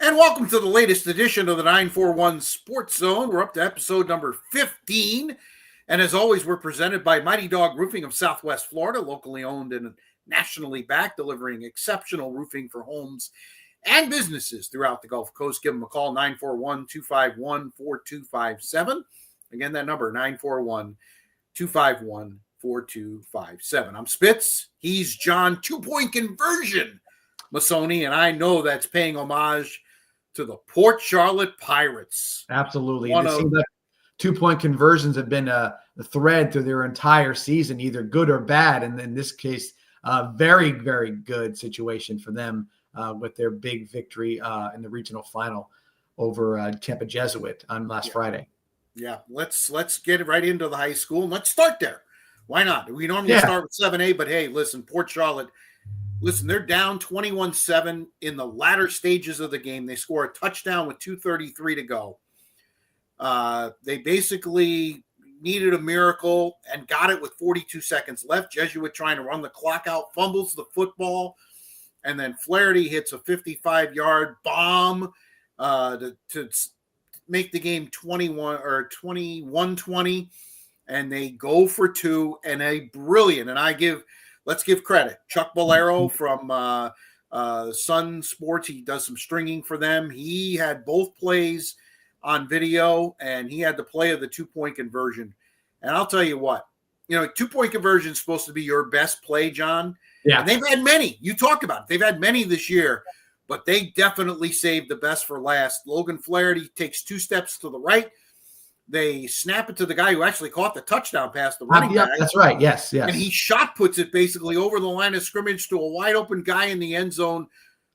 And welcome to the latest edition of the 941 Sports Zone. We're up to episode number 15. And as always, we're presented by Mighty Dog Roofing of Southwest Florida, locally owned and nationally backed, delivering exceptional roofing for homes and businesses throughout the Gulf Coast. Give them a call, 941-251-4257. Again, that number, 941-251-4257. I'm Spitz. He's John. 2-point conversion, Masoni, and I know that's paying homage to the Port Charlotte Pirates. Absolutely. It seems like 2-point conversions have been a thread through their entire season, either good or bad. And in this case, a very, very good situation for them with their big victory in the regional final over Tampa Jesuit on last Friday. Yeah, let's get right into the high school and let's start there. Why not? We normally start with 7A, but hey, listen, Port Charlotte. Listen, they're down 21-7 in the latter stages of the game. They score a touchdown with 2:33 to go. They basically needed a miracle and got it with 42 seconds left. Jesuit trying to run the clock out, fumbles the football, and then Flaherty hits a 55-yard bomb to make the game 21-20, and they go for two, and a brilliant, and let's give credit. Chuck Bolero from Sun Sports, he does some stringing for them. He had both plays on video, and he had the play of the 2-point conversion. And I'll tell you what, 2-point conversion is supposed to be your best play, John. Yeah. And they've had many. You talked about it. They've had many this year, but they definitely saved the best for last. Logan Flaherty takes 2 steps to the right. They snap it to the guy who actually caught the touchdown pass, the running back. That's right. Yes. And he shot puts it basically over the line of scrimmage to a wide open guy in the end zone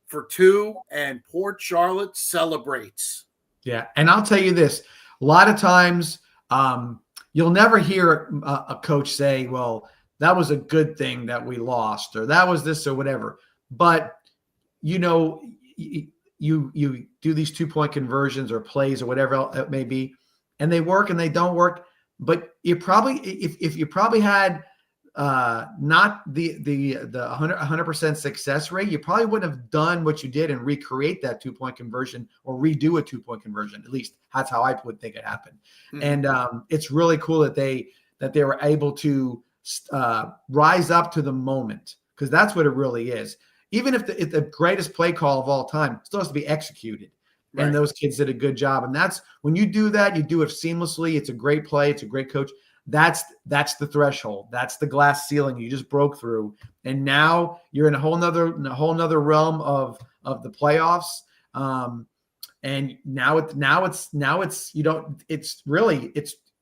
for 2, and Port Charlotte celebrates. Yeah. And I'll tell you this, a lot of times you'll never hear a coach say, well, that was a good thing that we lost, or that was this or whatever. But, you do these 2-point conversions or plays or whatever it may be, and they work and they don't work. But you probably, if you probably had not the 100% success rate, you probably wouldn't have done what you did and recreate that 2-point conversion or redo a 2-point conversion. At least that's how I would think it happened. Mm-hmm. And it's really cool that they were able to rise up to the moment, because that's what it really is. Even if the greatest play call of all time still has to be executed. Right. And those kids did a good job. And that's when you do that, you do it seamlessly. It's a great play. It's a great coach. That's the threshold. That's the glass ceiling you just broke through. And now you're in a whole nother realm of the playoffs. And now it's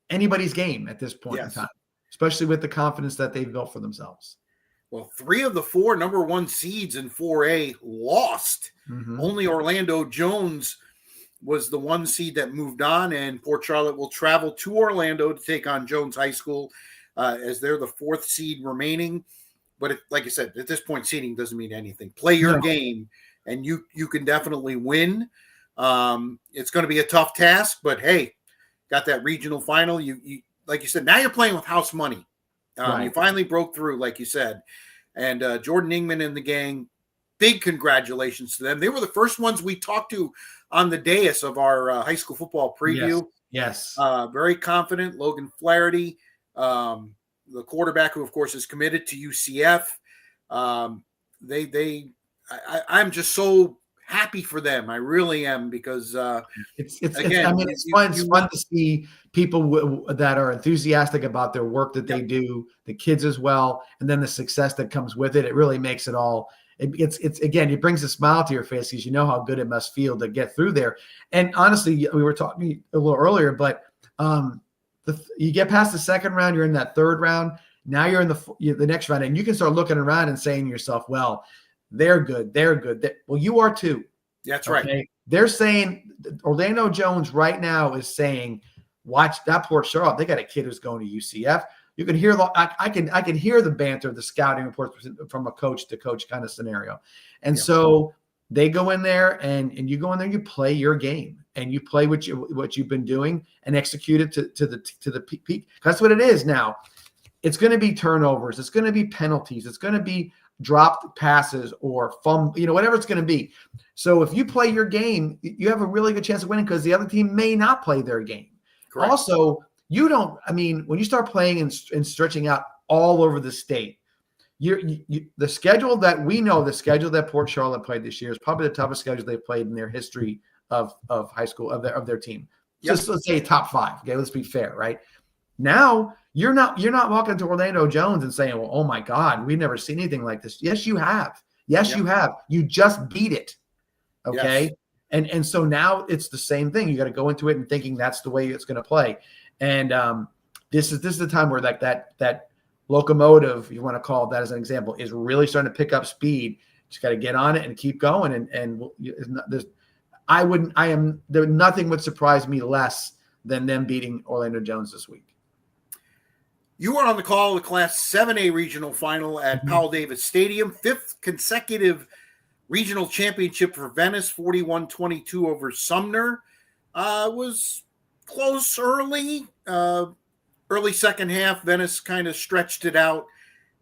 anybody's game at this point in time, especially with the confidence that they've built for themselves. Well, 3 of the 4 number 1 seeds in 4A lost. Mm-hmm. Only Orlando Jones was the 1 seed that moved on, and Port Charlotte will travel to Orlando to take on Jones High School as they're the 4th seed remaining. But like I said, at this point, seeding doesn't mean anything. Play your game, and you can definitely win. It's going to be a tough task, but hey, got that regional final. You like you said, now you're playing with house money. Right. You finally broke through, like you said. And Jordan Ingman and the gang, big congratulations to them. They were the first ones we talked to on the dais of our high school football preview. Yes. Very confident. Logan Flaherty, the quarterback, who, of course, is committed to UCF. I'm just so happy for them. I really am, because it's fun to see people that are enthusiastic about their work that they do, the kids as well, and then the success that comes with it. It really makes it all. It brings a smile to your face, because you know how good it must feel to get through there. And honestly, we were talking a little earlier, but you get past the second round, you're in that third round. Now you're in the next round, and you can start looking around and saying to yourself, well, they're good. Well, you are too. That's right. They're saying Orlando Jones right now is saying, watch that Port Charlotte. They got a kid who's going to UCF. You can hear I can hear the banter, the scouting reports from a coach to coach kind of scenario. And so they go in there and you go in there, you play your game, and you play what you've been doing and execute it to the peak. That's what it is now. It's going to be turnovers. It's going to be penalties. It's going to be dropped passes or whatever it's going to be. So if you play your game, you have a really good chance of winning because the other team may not play their game. Correct. Also, when you start playing and stretching out all over the state, the schedule that Port Charlotte played this year is probably the toughest schedule they've played in their history of high school, of their team. Yep. Just let's say top 5. Okay, let's be fair, right? Now you're not walking to Orlando Jones and saying, well, oh my God, we've never seen anything like this. Yes, you have. Yes, you have. You just beat it. Okay. Yes. And so now it's the same thing. You got to go into it and thinking that's the way it's going to play. And this is the time where that locomotive, you want to call it that as an example, is really starting to pick up speed. Just got to get on it and keep going. Nothing would surprise me less than them beating Orlando Jones this week. You were on the call of the Class 7A regional final at Powell Davis Stadium, 5th consecutive regional championship for Venice, 41-22 over Sumner. Was close early. Early second half, Venice kind of stretched it out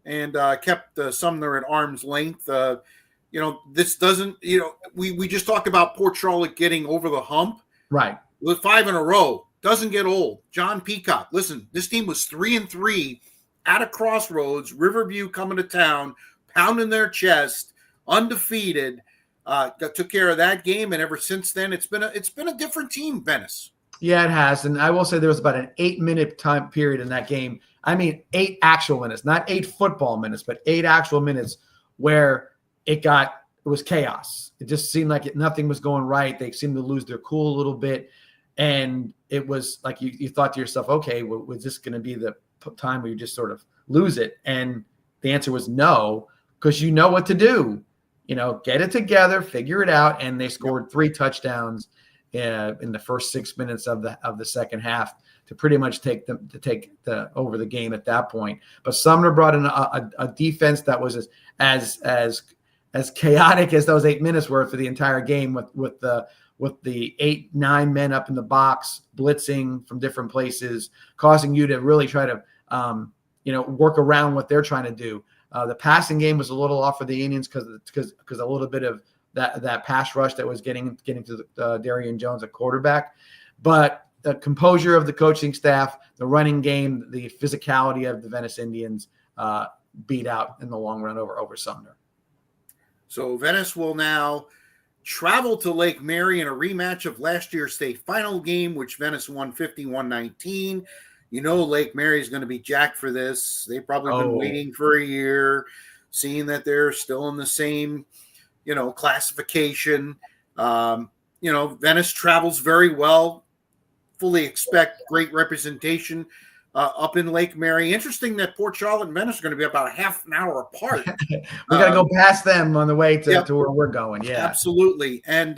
and kept Sumner at arm's length. This doesn't, we just talked about Port Charlotte getting over the hump. Right. With 5 in a row. Doesn't get old. John Peacock. Listen, this team was 3-3 at a crossroads. Riverview coming to town, pounding their chest, undefeated. Took care of that game, and ever since then, it's been a different team, Venice. Yeah, it has. And I will say there was about an 8-minute time period in that game. I mean, 8 actual minutes, not 8 football minutes, but 8 actual minutes where it was chaos. It just seemed like nothing was going right. They seemed to lose their cool a little bit. And it was like you thought to yourself, okay, was this going to be the time where you just sort of lose it? And the answer was no, because you know what to do. Get it together, figure it out. And they scored 3 touchdowns in the first 6 minutes of the second half to pretty much take over the game at that point. But Sumner brought in a defense that was as chaotic as those 8 minutes were for the entire game with the 8-9 men up in the box, blitzing from different places, causing you to really try to, work around what they're trying to do. The passing game was a little off for the Indians because a little bit of that pass rush that was getting to Darian Jones at quarterback. But the composure of the coaching staff, the running game, the physicality of the Venice Indians beat out in the long run over Sumner. So Venice will now travel to Lake Mary in a rematch of last year's state final game, which Venice won 51-19. Lake Mary is going to be jacked for this. They've probably been waiting for a year, seeing that they're still in the same, classification. Venice travels very well. Fully expect great representation up in Lake Mary. Interesting that Port Charlotte and Venice are going to be about a half an hour apart. We got to go past them on the way to where we're going. Yeah, absolutely. And,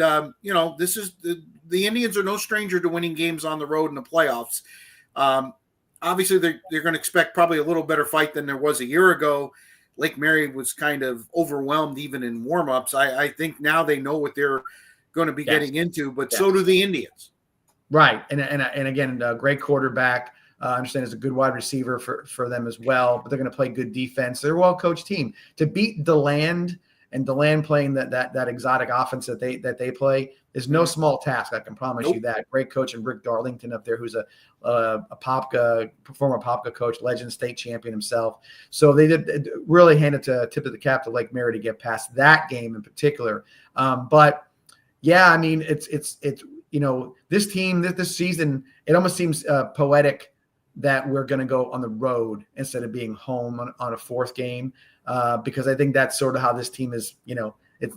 this is the Indians are no stranger to winning games on the road in the playoffs. Obviously, they're going to expect probably a little better fight than there was a year ago. Lake Mary was kind of overwhelmed even in warmups. I think now they know what they're going to be getting into, but so do the Indians. Right. And again, a great quarterback. I understand is a good wide receiver for them as well, but they're going to play good defense. They're a well-coached team. To beat DeLand and DeLand playing that exotic offense that they play is no small task. I can promise you that. Great coach and Rick Darlington up there, who's a former Popka coach, legend, state champion himself. So they did really hand it to tip of the cap to Lake Mary to get past that game in particular. But yeah, I mean, it's this team this season, it almost seems poetic that we're going to go on the road instead of being home on a 4th game, because I think that's sort of how this team is.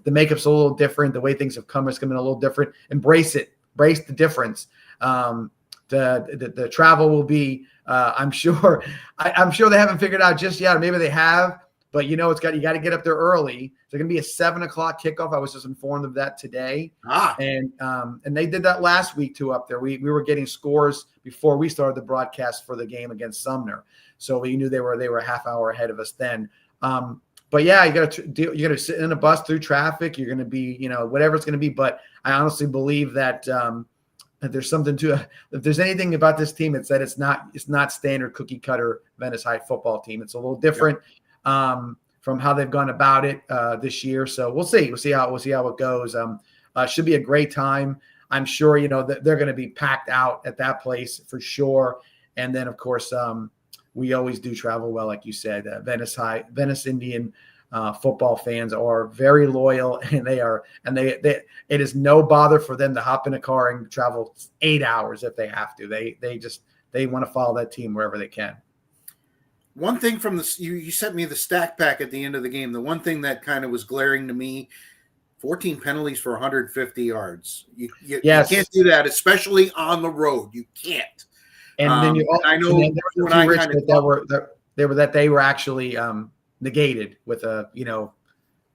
The makeup's a little different. The way things have come is coming a little different. Embrace the difference. The travel will be, I'm sure they haven't figured out just yet, or maybe they have, but you got to get up there early. It's going to be a 7:00 kickoff. I was just informed of that today. And they did that last week too up there. We were getting scores before we started the broadcast for the game against Sumner. So we knew they were a half hour ahead of us then. But yeah, you got to sit in a bus through traffic. You're going to be, whatever it's going to be. But I honestly believe that there's something to it. If there's anything about this team, it's that it's not standard cookie cutter Venice High football team. It's a little different. from how they've gone about it this year. So we'll see. We'll see how it goes. Should be a great time. I'm sure, that they're going to be packed out at that place for sure. And then, of course, we always do travel well, like you said. Venice Indian football fans are very loyal, and it is no bother for them to hop in a car and travel 8 hours if they have to. They want to follow that team wherever they can. One thing from you sent me the stack pack at the end of the game. The one thing that kind of was glaring to me, 14 penalties for 150 yards. You can't do that, especially on the road. You can't. And then I know when I kind of they were actually negated with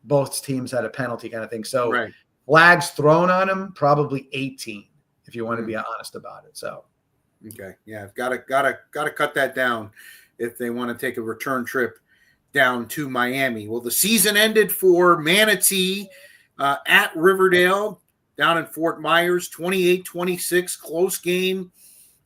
both teams had a penalty kind of thing. So right. Flags thrown on them, probably 18, if you want to be honest about it. So okay, yeah, gotta cut that down if they want to take a return trip down to Miami. Well, the season ended for Manatee at Riverdale down in Fort Myers, 28-26, close game.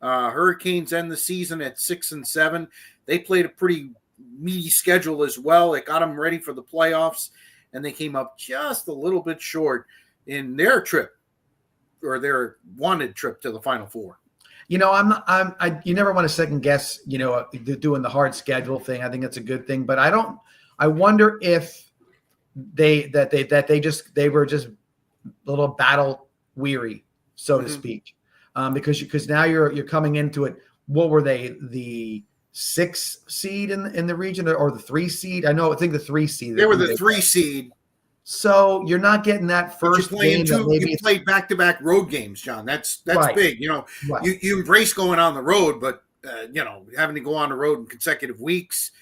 Hurricanes end the season at 6-7. They played a pretty meaty schedule as well. It got them ready for the playoffs, and they came up just a little bit short in their trip, or their wanted trip to the Final Four. You never want to second guess, doing the hard schedule thing. I think that's a good thing, but I wonder if they were just a little battle weary, so to speak. Because now you're coming into it. What were they, the 6 seed in the region, or the 3 seed? I think the 3 seed. They were the 3 seed. So you're not getting that first game. You played back-to-back road games, John. That's right. Big. Right. You embrace going on the road, but having to go on the road in consecutive weeks.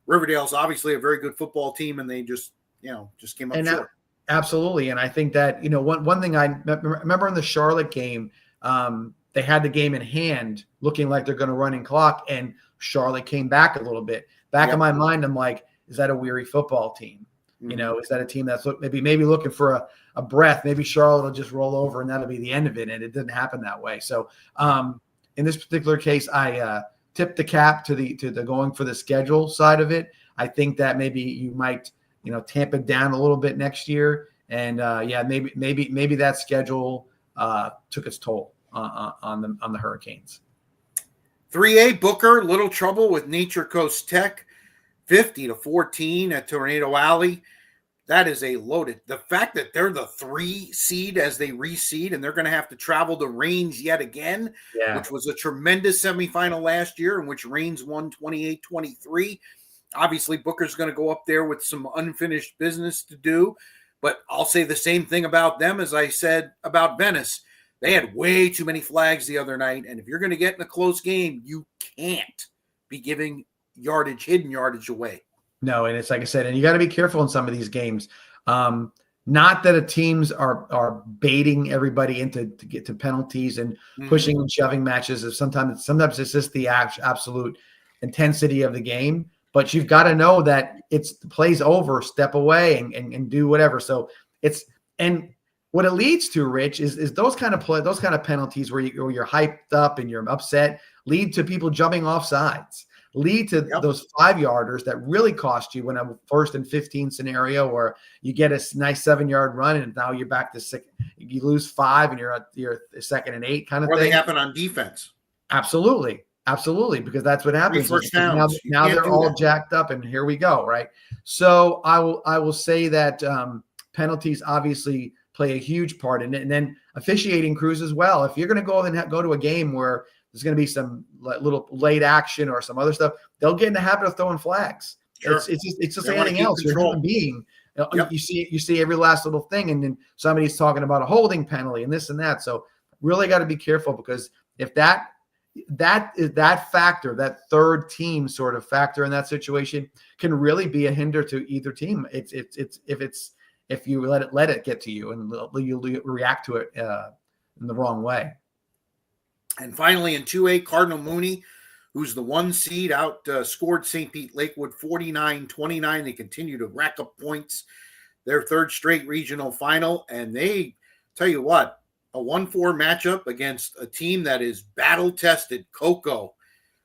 Riverdale's obviously a very good football team, and they just came up short. Absolutely, and I think that one thing I remember in the Charlotte game, they had the game in hand, looking like they're going to run in clock, and Charlotte came back a little bit. In my mind, I'm like, is that a weary football team? Mm-hmm. Is that a team that's maybe looking for a breath? Maybe Charlotte will just roll over and that'll be the end of it. And it didn't happen that way. So in this particular case, I tipped the cap to the going for the schedule side of it. I think that maybe you might tamp it down a little bit next year. And maybe that schedule took its toll on the Hurricanes. 3A Booker, little trouble with Nature Coast Tech. 50-14 at Tornado Alley. That is a loaded. The fact that they're the 3 seed as they reseed, and they're going to have to travel to Reigns yet again, which was a tremendous semifinal last year in which Reigns won 28-23. Obviously, Booker's going to go up there with some unfinished business to do, but I'll say the same thing about them as I said about Venice. They had way too many flags the other night, and if you're going to get in a close game, you can't be giving hidden yardage away. No, and it's like I said, and you got to be careful in some of these games. Not that teams are baiting everybody to get to penalties and pushing and shoving matches. Sometimes it's just the absolute intensity of the game. But you've got to know that the play's over, step away and do whatever. So and what it leads to, Rich, is those kind of penalties where you're hyped up and you're upset lead to people jumping off sides. Lead to those 5-yarders that really cost you when a 1st and 15 scenario, or you get a nice 7-yard run and now you're back to 6. You lose 5 and you're 2nd and 8 kind of thing. Or they happen on defense. Absolutely, because that's what happens. Now they're all jacked up, and here we go, right? So I will say that penalties obviously play a huge part in it, and then officiating crews as well. If you're going to go to a game where there's going to be some little late action or some other stuff, they'll get in the habit of throwing flags. Sure. It's just anything else. You're a human being. You see every last little thing, and then somebody's talking about a holding penalty and this and that. So really got to be careful, because if that factor, that third team sort of factor in that situation, can really be a hinder to either team. If you let it get to you and you react to it in the wrong way. And finally, in 2A, Cardinal Mooney, who's the 1 seed, scored St. Pete Lakewood 49-29. They continue to rack up points. Their 3rd straight regional final. And they, tell you what, a 1-4 matchup against a team that is battle-tested, Cocoa.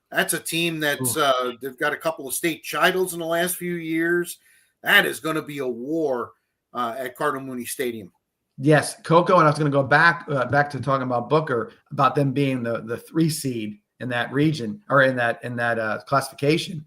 That's a team that's they've got a couple of state titles in the last few years. That is going to be a war at Cardinal Mooney Stadium. Yes, Coco, and I was going to go back to talking about Booker, about them being the 3 seed in that region, or in that classification.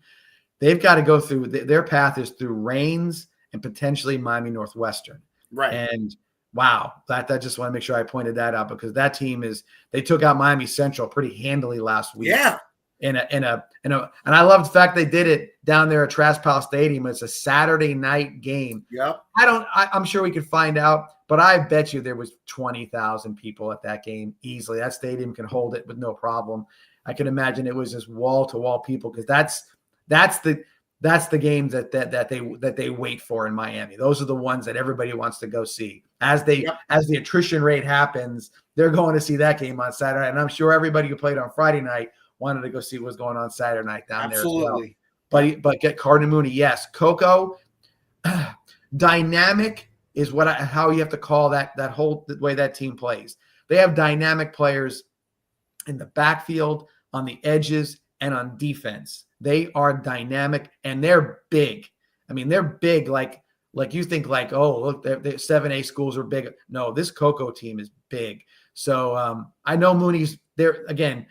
They've got to go through, their path is through Raines and potentially Miami Northwestern. Right. And wow, that just want to make sure I pointed that out, because that team they took out Miami Central pretty handily last week. Yeah. And I love the fact they did it down there at Trask Powell Stadium. It's a Saturday night game. Yep. I'm sure we could find out, but I bet you there was 20,000 people at that game easily. That stadium can hold it with no problem. I can imagine it was just wall to wall people, because that's the games that they wait for in Miami. Those are the ones that everybody wants to go see. As the attrition rate happens, they're going to see that game on Saturday. And I'm sure everybody who played on Friday night wanted to go see what's going on Saturday night down there as well. But get Cardinal Mooney, yes. Coco, dynamic is how you have to call that whole the way that team plays. They have dynamic players in the backfield, on the edges, and on defense. They are dynamic, and they're big. I mean, they're big like you think like, oh, look, the 7A schools are big. No, this Coco team is big. So I know Mooney's there again.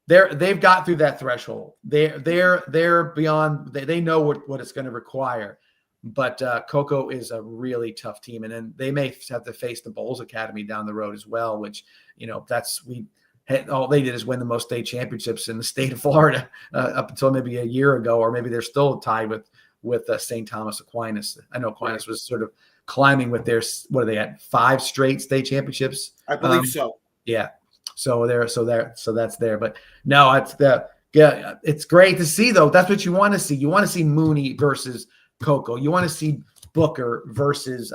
They've got through that threshold. They're beyond. They know what it's going to require. But Coco is a really tough team, and then they may have to face the Bowles Academy down the road as well. Which all they did is win the most state championships in the state of Florida up until maybe a year ago, or maybe they're still tied with St. Thomas Aquinas. I know Aquinas was sort of climbing with their, what are they at, 5 straight state championships? I believe so. Yeah. So that's there. But no, it's great to see though. That's what you want to see. You want to see Mooney versus Coco. You want to see Booker versus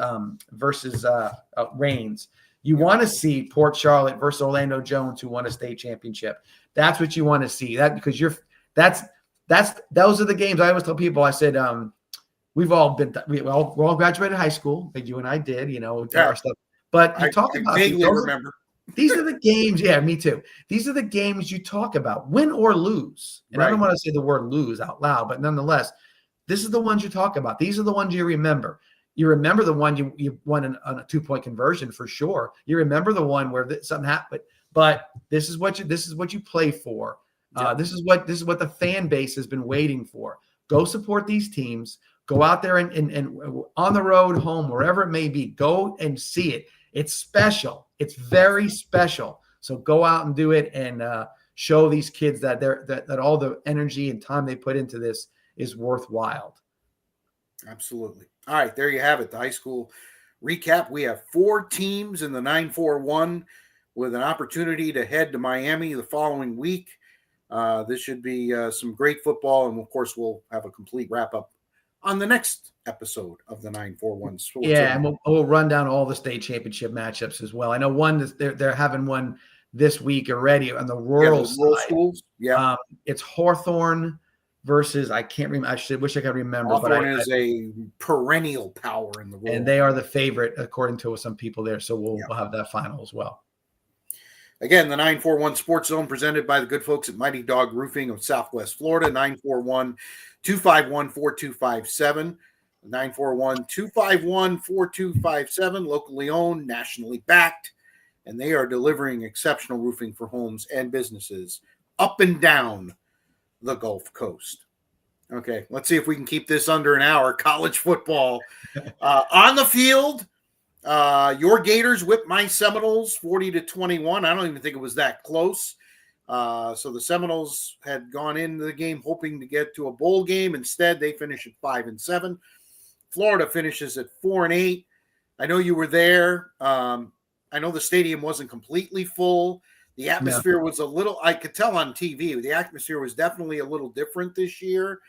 Raines. You want to see Port Charlotte versus Orlando Jones, who won a state championship. That's what you want to see. That because those are the games. I always tell people. I said we all graduated high school. Like you and I did, our stuff. But you talk about remember. These are the games. Yeah, me too. These are the games you talk about, win or lose. And I don't want to say the word lose out loud, but nonetheless, this is the ones you talk about. These are the ones you remember. You remember the one you won on a 2-point conversion for sure. You remember the one where something happened. But this is what you play for. This is what the fan base has been waiting for. Go support these teams. Go out there and on the road, home, wherever it may be. Go and see it. It's special. It's very special. So go out and do it and show these kids that that all the energy and time they put into this is worthwhile. Absolutely. All right, there you have it. The high school recap. We have 4 teams in the 941 with an opportunity to head to Miami the following week. This should be some great football, and of course, we'll have a complete wrap up on the next episode of the 941 Sports. Yeah, and we'll run down all the state championship matchups as well. I know one they're having one this week already on the rural side. Schools. Yeah, it's Hawthorne versus I can't remember. I wish I could remember. Hawthorne is a perennial power in the world, and they are the favorite according to some people there. So we'll have that final as well. Again, the 941 Sports Zone presented by the good folks at Mighty Dog Roofing of Southwest Florida. 941-251-4257. 941-251-4257. Locally owned, nationally backed, and they are delivering exceptional roofing for homes and businesses up and down the Gulf Coast. Okay, let's see if we can keep this under an hour. College football on the field. Your Gators whipped my Seminoles 40-21. I don't even think it was that close. So the Seminoles had gone into the game hoping to get to a bowl game. Instead, they finish at 5-7. Florida finishes at 4-8. I know you were there. I know the stadium wasn't completely full. The atmosphere was a little, I could tell on TV, the atmosphere was definitely a little different this year.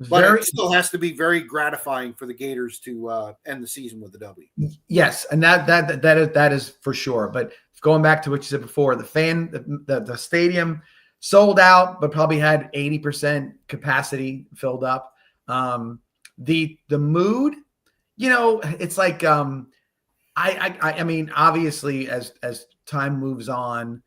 But it still has to be very gratifying for the Gators to end the season with a W. Yes, and that is for sure. But going back to what you said before, the stadium sold out, but probably had 80% capacity filled up. The mood, it's like I mean, obviously, as time moves on,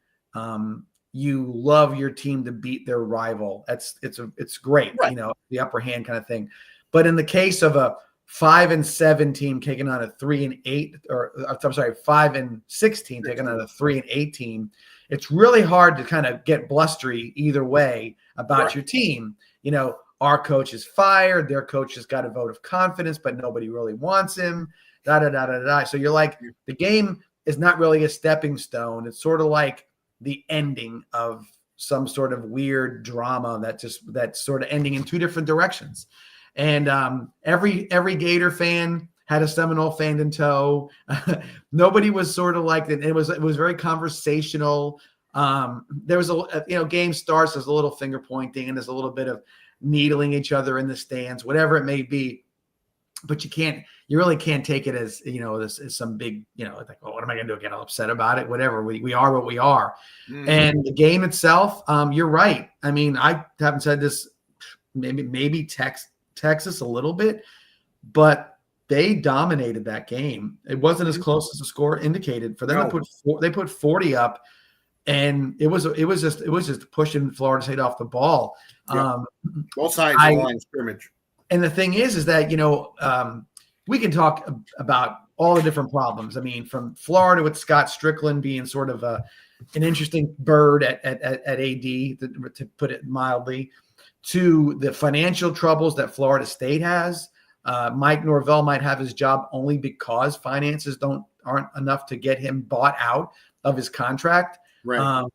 you love your team to beat their rival. It's great, right. The upper hand kind of thing. But in the case of a 5-7 team taking on a 3-8, or I'm sorry, 5-6 team taking on a 3-8 team. It's really hard to kind of get blustery either way about your team. You know, our coach is fired, their coach has got a vote of confidence, but nobody really wants him. Da da da da da. So you're like, the game is not really a stepping stone. It's sort of like the ending of some sort of weird drama that's sort of ending in two different directions. And every Gator fan had a Seminole fan in tow. Nobody was sort of like that. It was very conversational. There was game starts, there's a little finger pointing and there's a little bit of needling each other in the stands, whatever it may be. But you really can't take it as, as some big, like, oh, what am I going to do? Get all upset about it? Whatever. We are what we are. Mm-hmm. And the game itself, you're right. I mean, I haven't said this, maybe Texas a little bit, but they dominated that game. It wasn't as close as the score indicated. For them they put 40 up, and it was just pushing Florida State off the ball. Yeah. Both sides of the line of scrimmage. And the thing is that, we can talk about all the different problems. I mean, from Florida with Scott Strickland being sort of an interesting bird at AD, to put it mildly, to the financial troubles that Florida State has. Mike Norvell might have his job only because finances aren't enough to get him bought out of his contract. Right.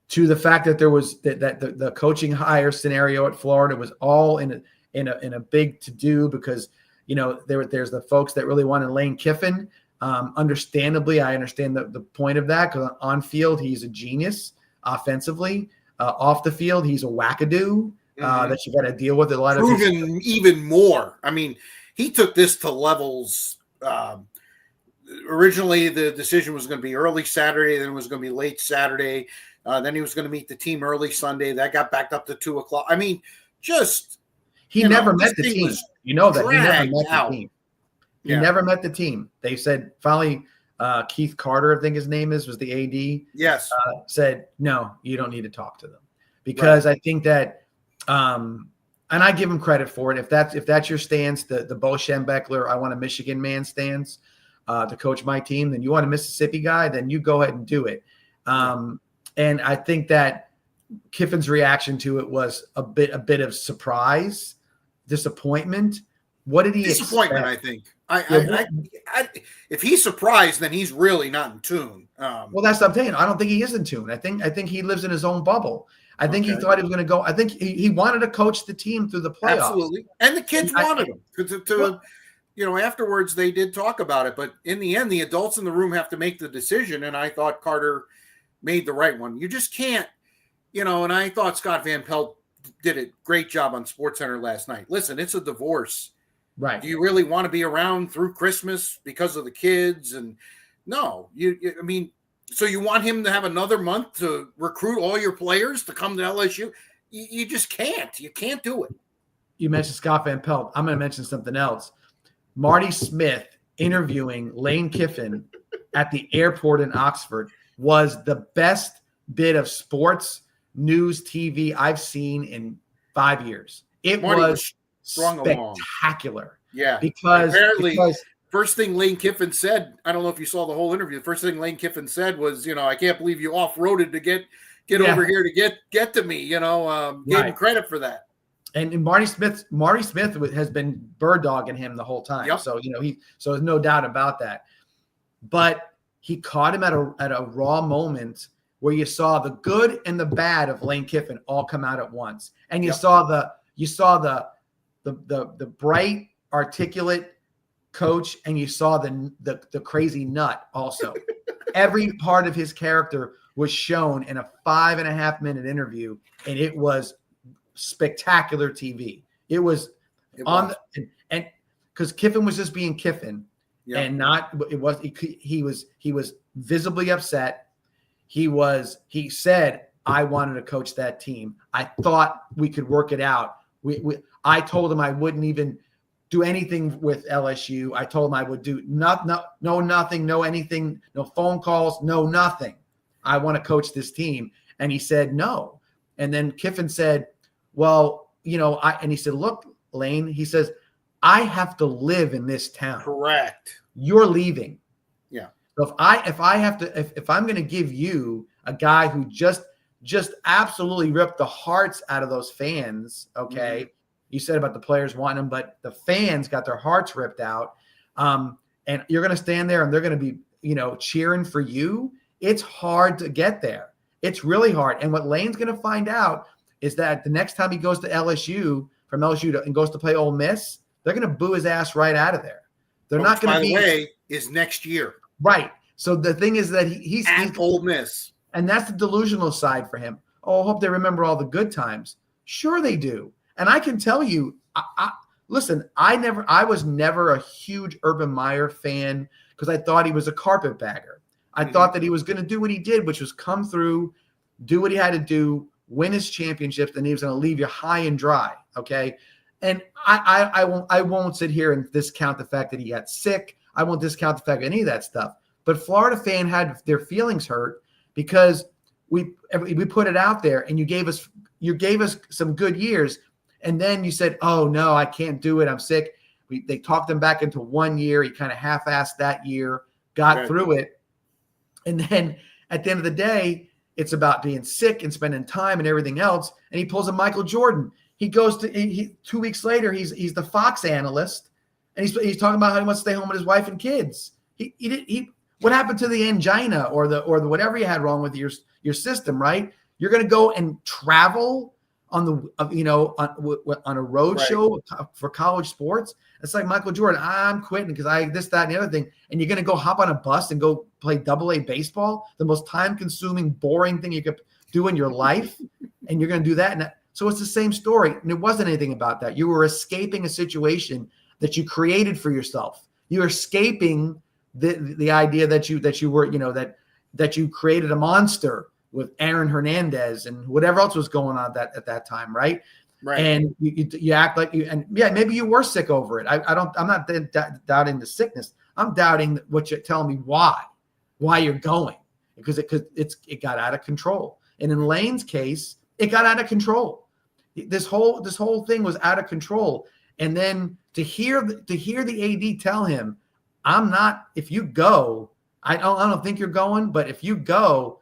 To the fact that there was that the coaching hire scenario at Florida was all in a big to do because there's the folks that really wanted Lane Kiffin. Understandably, I understand the point of that, because on field he's a genius offensively. Off the field he's a wackadoo. That you got to deal with a lot proven even more. I mean, he took this to levels. Originally, the decision was going to be early Saturday, then it was going to be late Saturday. Then he was going to meet the team early Sunday. That got backed up to 2:00. I mean, he never met the team. You know that he never met the team. He never met the team. They said finally, Keith Carter, I think his name was the AD. Yes, said no, you don't need to talk to them, because I think that. And I give him credit for it. If that's your stance, the Bo Schembechler, I want a Michigan man stance to coach my team, then you want a Mississippi guy, then you go ahead and do it. And I think that Kiffin's reaction to it was a bit of surprise, disappointment. What did he disappointment? Expect? I think. If he's surprised, then he's really not in tune. Well, that's what I'm saying. I don't think he is in tune. I think he lives in his own bubble. I think he thought he was going to go. I think he wanted to coach the team through the playoffs. Absolutely. And the kids wanted him. Afterwards they did talk about it. But in the end, the adults in the room have to make the decision. And I thought Carter made the right one. You just can't, and I thought Scott Van Pelt did a great job on SportsCenter last night. Listen, it's a divorce. Right. Do you really want to be around through Christmas because of the kids? And no, so you want him to have another month to recruit all your players to come to LSU? You just can't. You can't do it. You mentioned Scott Van Pelt. I'm going to mention something else. Marty Smith interviewing Lane Kiffin at the airport in Oxford was the best bit of sports news TV I've seen in 5 years. It was spectacular. Yeah. Because first thing Lane Kiffin said, I don't know if you saw the whole interview. The first thing Lane Kiffin said was, I can't believe you off-roaded to get over here to get to me. Gave him credit for that. And Marty Smith has been bird dogging him the whole time. Yep. So so there's no doubt about that. But he caught him at a raw moment where you saw the good and the bad of Lane Kiffin all come out at once, and you saw the bright, articulate coach, and you saw the crazy nut also. Every part of his character was shown in a 5.5-minute interview, and it was spectacular TV. It was and because Kiffin was just being Kiffin, and he was visibly upset. He said, I wanted to coach that team. I thought we could work it out. I told him I wouldn't even do anything with LSU. I told him I would do nothing, no anything, no phone calls, no nothing. I want to coach this team. And he said, no. And then Kiffin said, well, and he said, look, Lane, he says, I have to live in this town. Correct. You're leaving. Yeah. So if I'm going to give you a guy who just absolutely ripped the hearts out of those fans, okay? Mhm. You said about the players wanting them, but the fans got their hearts ripped out. And you're going to stand there and they're going to be, cheering for you. It's hard to get there. It's really hard. And what Lane's going to find out is that the next time he goes to LSU, from LSU and goes to play Ole Miss, they're going to boo his ass right out of there. They're not going to be. By the way, is next year. Right. So the thing is that he's Ole Miss. And that's the delusional side for him. Oh, I hope they remember all the good times. Sure they do. And I can tell you, listen, I was never a huge Urban Meyer fan because I thought he was a carpetbagger. I thought that he was going to do what he did, which was come through, do what he had to do, win his championships, and he was going to leave you high and dry. Okay. And I won't sit here and discount the fact that he got sick. I won't discount the fact of any of that stuff. But Florida fan had their feelings hurt because we put it out there and you gave us some good years. And then you said, oh no, I can't do it. I'm sick. They talked him back into 1 year. He kind of half-assed that year, got through it. And then at the end of the day, it's about being sick and spending time and everything else. And he pulls a Michael Jordan. He goes to 2 weeks later, he's the Fox analyst. And he's talking about how he wants to stay home with his wife and kids. What happened to the angina or the whatever you had wrong with your system, right? You're going to go and travel on a road show for college sports. It's like Michael Jordan. I'm quitting because this, that, and the other thing. And you're going to go hop on a bus and go play AA baseball, the most time-consuming, boring thing you could do in your life. And you're going to do that. And so it's the same story. And it wasn't anything about that. You were escaping a situation that you created for yourself. You're escaping the idea that you were, that you created a monster with Aaron Hernandez and whatever else was going on at that time, right? Right. And you act like maybe you were sick over it. I'm not doubting the sickness. I'm doubting what you're telling me why you're going, because it got out of control. And in Lane's case, it got out of control. This whole thing was out of control. And then to hear the AD tell him, I'm not, if you go, I don't think you're going, but if you go.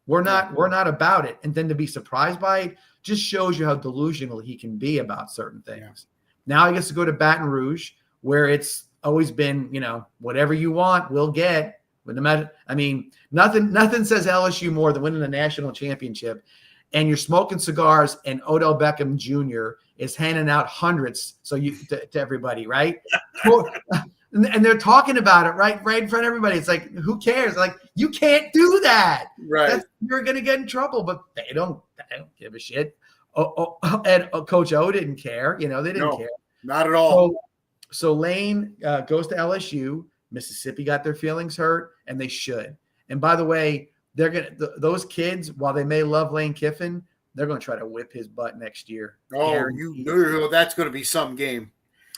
We're not about it. And then to be surprised by it just shows you how delusional he can be about certain things. Yeah. Now he gets to go to Baton Rouge, where it's always been, whatever you want, we'll get. But no matter, nothing says LSU more than winning a national championship. And you're smoking cigars, and Odell Beckham Jr. is handing out hundreds to everybody, right? And they're talking about it right in front of everybody. It's like, who cares? Like, you can't do that. Right. You're going to get in trouble, but they don't give a shit. And Coach O didn't care. They didn't care. Not at all. So Lane goes to LSU. Mississippi got their feelings hurt, and they should. And by the way, those kids, while they may love Lane Kiffin, they're going to try to whip his butt next year. Oh, that's going to be some game.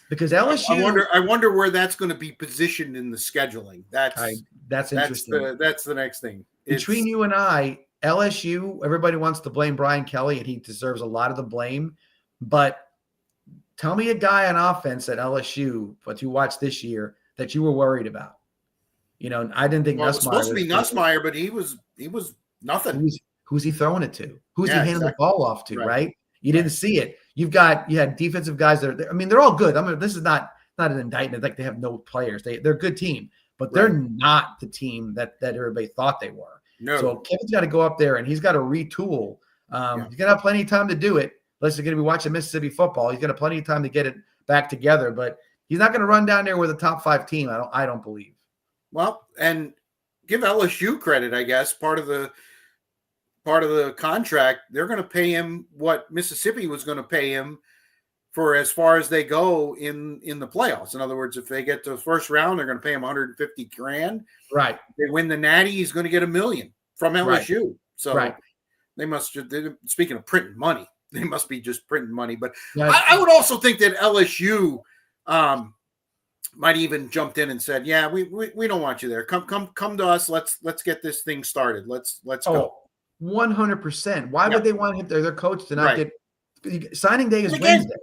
Because LSU, I wonder where that's going to be positioned in the scheduling. That's interesting. That's the next thing. Between you and I, LSU, everybody wants to blame Brian Kelly, and he deserves a lot of the blame. But tell me a guy on offense at LSU, what you watched this year, that you were worried about. I didn't think Nussmeier. It was supposed to be Nussmeier, but he was nothing. Who's he throwing it to? Who's he handing the ball off to? Right? You didn't see it. You had defensive guys that are, they're all good. This is not an indictment. Like, they have no players. They're a good team, but they're not the team that everybody thought they were. No. So Kevin's got to go up there and he's got to retool. He's going to have plenty of time to do it. Unless he's going to be watching Mississippi football, he's going to have plenty of time to get it back together. But he's not going to run down there with a top 5 team. I don't believe. Well, and give LSU credit, I guess. Part of the contract, they're going to pay him what Mississippi was going to pay him for as far as they go in the playoffs. In other words, if they get to the first round, they're going to pay him $150,000. Right. If they win the Natty, he's going to get $1 million from LSU. Right. So they must. Speaking of printing money, they must be just printing money. But I would also think that LSU might even jumped in and said, "Yeah, we don't want you there. Come to us. Let's get this thing started. Let's go." 100%. Why would they want him, their coach, to not get signing day is Wednesday?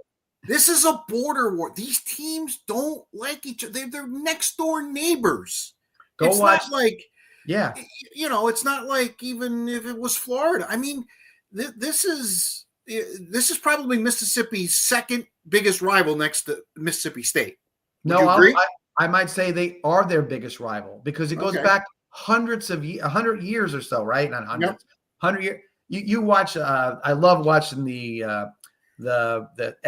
This is a border war. These teams don't like each other. They're next door neighbors. Go watch. Not like, yeah, it's not like even if it was Florida. I mean, this is probably Mississippi's second biggest rival next to Mississippi State. Would you agree? I might say they are their biggest rival because it goes back hundreds of 100 years or so, right? Not hundreds, 100 years. You watch. I love watching the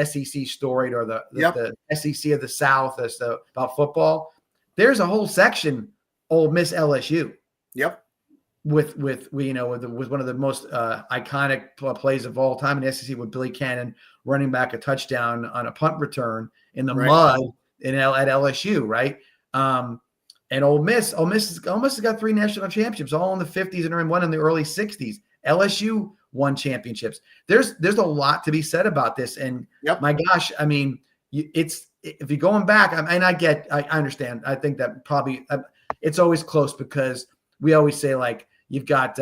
SEC storied or the SEC of the South as about football. There's a whole section, Ole Miss LSU. Yep. With one of the most iconic plays of all time in the SEC with Billy Cannon running back a touchdown on a punt return in the mud at LSU, right? And Ole Miss has got 3 national championships, all in the 50s and one in the early 60s. LSU won championships. There's a lot to be said about this, and my gosh, I mean, if you're going back, I understand. I think that probably it's always close because we always say like you've got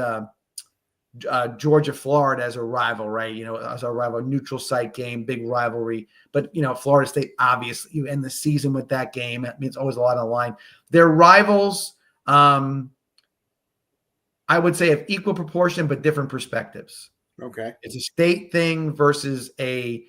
Georgia, Florida as a rival, right? As a rival, neutral site game, big rivalry. But Florida State, obviously, you end the season with that game. I mean, it's always a lot on the line. They're rivals. I would say of equal proportion, but different perspectives. Okay. It's a state thing versus a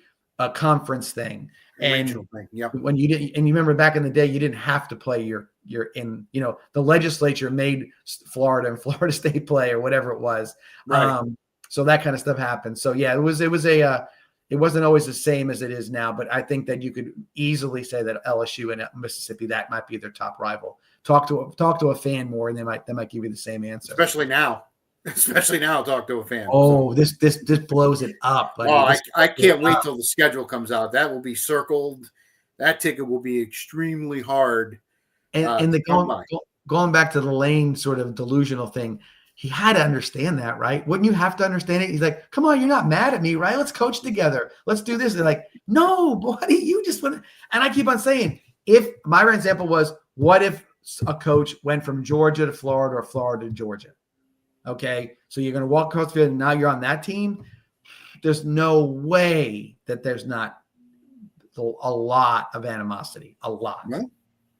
conference thing. And when you didn't, and you remember back in the day, you didn't have to play the legislature made Florida and Florida State play or whatever it was. Right. So that kind of stuff happened. So yeah, it wasn't always the same as it is now, but I think that you could easily say that LSU and Mississippi, that might be their top rival. Talk to a fan more, and they might give you the same answer. Especially now, talk to a fan. Oh, this blows it up. I can't wait till the schedule comes out. That will be circled. That ticket will be extremely hard. And going back to the Lane sort of delusional thing, he had to understand that, right? Wouldn't you have to understand it? He's like, come on, you're not mad at me, right? Let's coach together. Let's do this. They're like, no, buddy, you just want to. And I keep on saying, if my example was, what if a coach went from Georgia to Florida or Florida to Georgia? Okay, so you're going to walk across the field and now you're on that team. There's no way that there's not a lot of animosity, a lot. Well,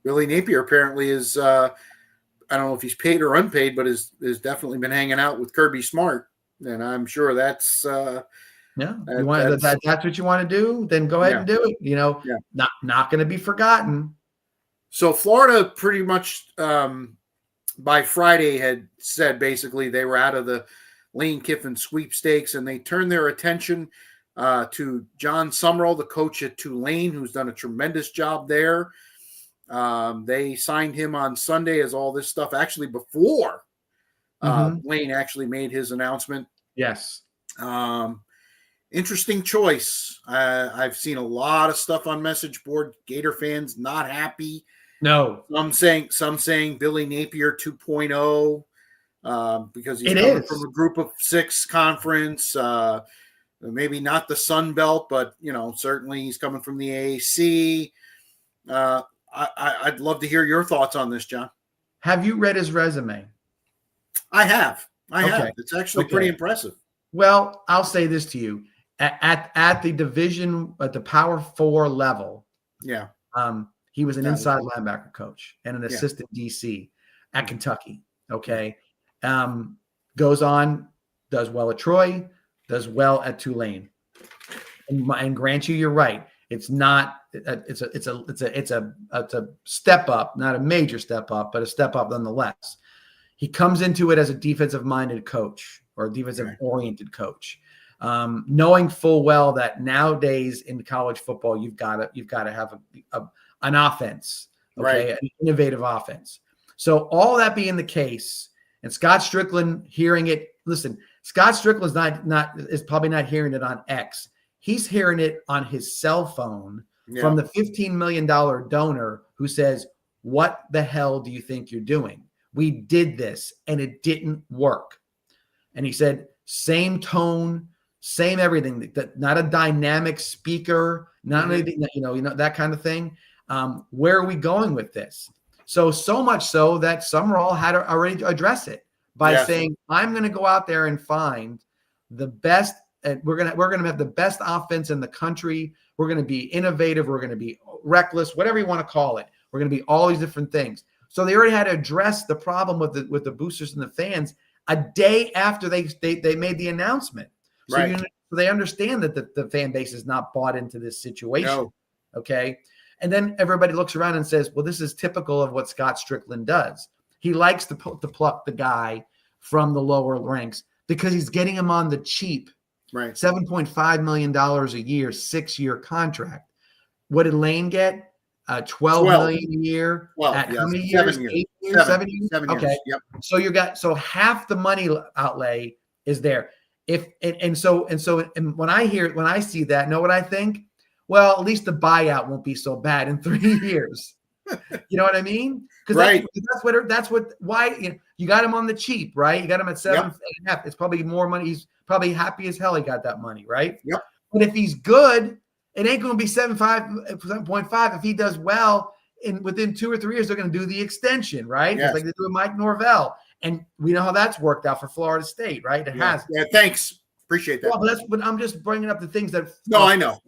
Billy Napier apparently is, I don't know if he's paid or unpaid, but has definitely been hanging out with Kirby Smart. And I'm sure that's that's what you want to do, then go ahead and do it. Not going to be forgotten. So Florida pretty much by Friday had said basically they were out of the Lane Kiffin sweepstakes, and they turned their attention to John Summerall, the coach at Tulane, who's done a tremendous job there. They signed him on Sunday as all this stuff actually before Lane actually made his announcement. Yes. Interesting choice. I've seen a lot of stuff on message board. Gator fans not happy. No. Some saying Billy Napier 2.0 because he's coming from a group of 6 conference. Maybe not the Sun Belt, but certainly he's coming from the AAC. I'd love to hear your thoughts on this, John. Have you read his resume? I have. It's actually pretty impressive. Well, I'll say this to you: at the division, at the Power 4 level, he was an inside linebacker coach and an assistant DC at Kentucky. Okay, goes on, does well at Troy, does well at Tulane, and grant you're right. It's not. It's a step up, not a major step up, but a step up nonetheless. He comes into it as a defensive-minded coach or a defensive-oriented coach, knowing full well that nowadays in college football you've got to have an offense, an innovative offense. So all that being the case, and Scott Strickland hearing it. Listen, Scott Strickland is probably not hearing it on X. He's hearing it on his cell phone from the $15 million donor who says, "What the hell do you think you're doing? We did this and it didn't work." And he said, same tone, same everything. Not a dynamic speaker, not anything, that kind of thing. Where are we going with this? So much so that Summerall had to already address it by saying, I'm going to go out there and find the best we're gonna have the best offense in the country. We're gonna be innovative. We're gonna be reckless, whatever you want to call it. We're gonna be all these different things. So they already had to address the problem with the boosters and the fans a day after they made the announcement. So Right. so they understand that the fan base is not bought into this situation. No. Okay. And then everybody looks around and says, well, this is typical of what Scott Strickland does. He likes to pluck the guy from the lower ranks because he's getting him on the cheap. Right. $7.5 million a year, 6-year contract. What did Lane get? 12 million a year. 12, At yes. how many years? 7 years. 8 years? 7 years? 7 years. Okay. Yep. So half the money outlay is there. So when I see that, know what I think? Well, at least the buyout won't be so bad in 3 years. You know what I mean? Because that's why you got him on the cheap, right? You got him at 7.5. It's probably more money. He's probably happy as hell he got that money, right? Yep. But if he's good, it ain't going to be 7.5. If he does well, within 2 or 3 years, they're going to do the extension, right? Yes. Just like they do with Mike Norvell. And we know how that's worked out for Florida State, right? It has. Yeah, thanks. Appreciate that. Well, but I'm just bringing up the things that I know.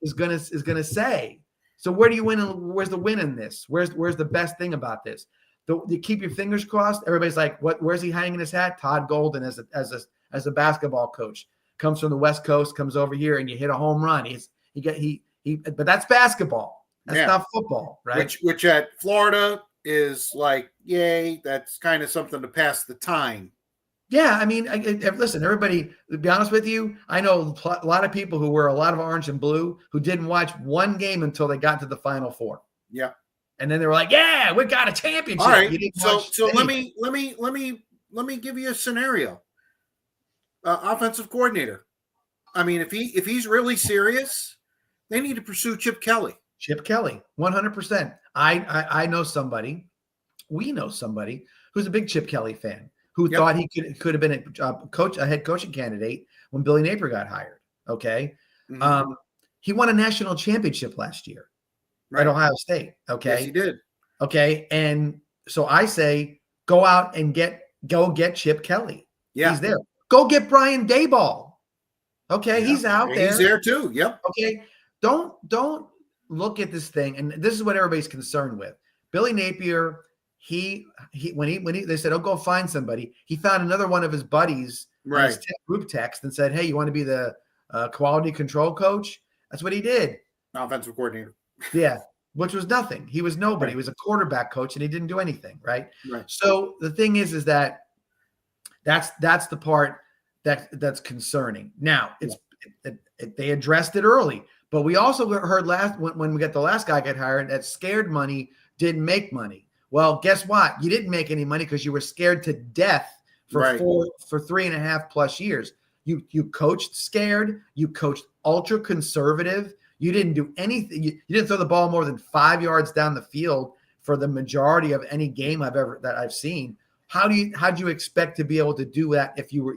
is gonna say. So where do you win? Where's the win in this? Where's the best thing about this? You keep your fingers crossed. Everybody's like, what? Where's he hanging his hat? Todd Golden as a basketball coach comes from the West Coast, comes over here, and you hit a home run. But that's basketball. That's not football, right? Which at Florida is like, yay, that's kind of something to pass the time. Yeah, I mean, listen, everybody, to be honest with you, I know a lot of people who wear a lot of orange and blue who didn't watch one game until they got to the Final Four. Yeah. And then they were like, yeah, we got a championship. All right. So let me give you a scenario. Offensive coordinator. I mean, if he's really serious, they need to pursue Chip Kelly. Chip Kelly, 100%. I know somebody, we know somebody who's a big Chip Kelly fan, who thought he could have been a head coaching candidate when Billy Napier got hired. Okay. Mm-hmm. He won a national championship last year at Ohio State. Okay. Yes, he did. Okay. And so I say, go out and go get Chip Kelly. Yeah. He's there. Go get Brian Daboll. Okay. Yeah. He's out there. He's there too. Yep. Okay. Don't look at this thing. And this is what everybody's concerned with. Billy Napier, when they said, oh, go find somebody, he found another one of his buddies in his group text and said, hey, you want to be the quality control coach? That's what he did. Offensive coordinator. Yeah, which was nothing. He was nobody. Right. He was a quarterback coach, and he didn't do anything, right? Right. So the thing is that that's the part that's concerning. Now, they addressed it early, but we also heard when we got the last guy got hired that scared money didn't make money. Well, guess what? You didn't make any money because you were scared to death for 3.5 plus years. You coached scared. You coached ultra conservative. You didn't do anything. You didn't throw the ball more than 5 yards down the field for the majority of any game I've seen. How'd you expect to be able to do that if you were?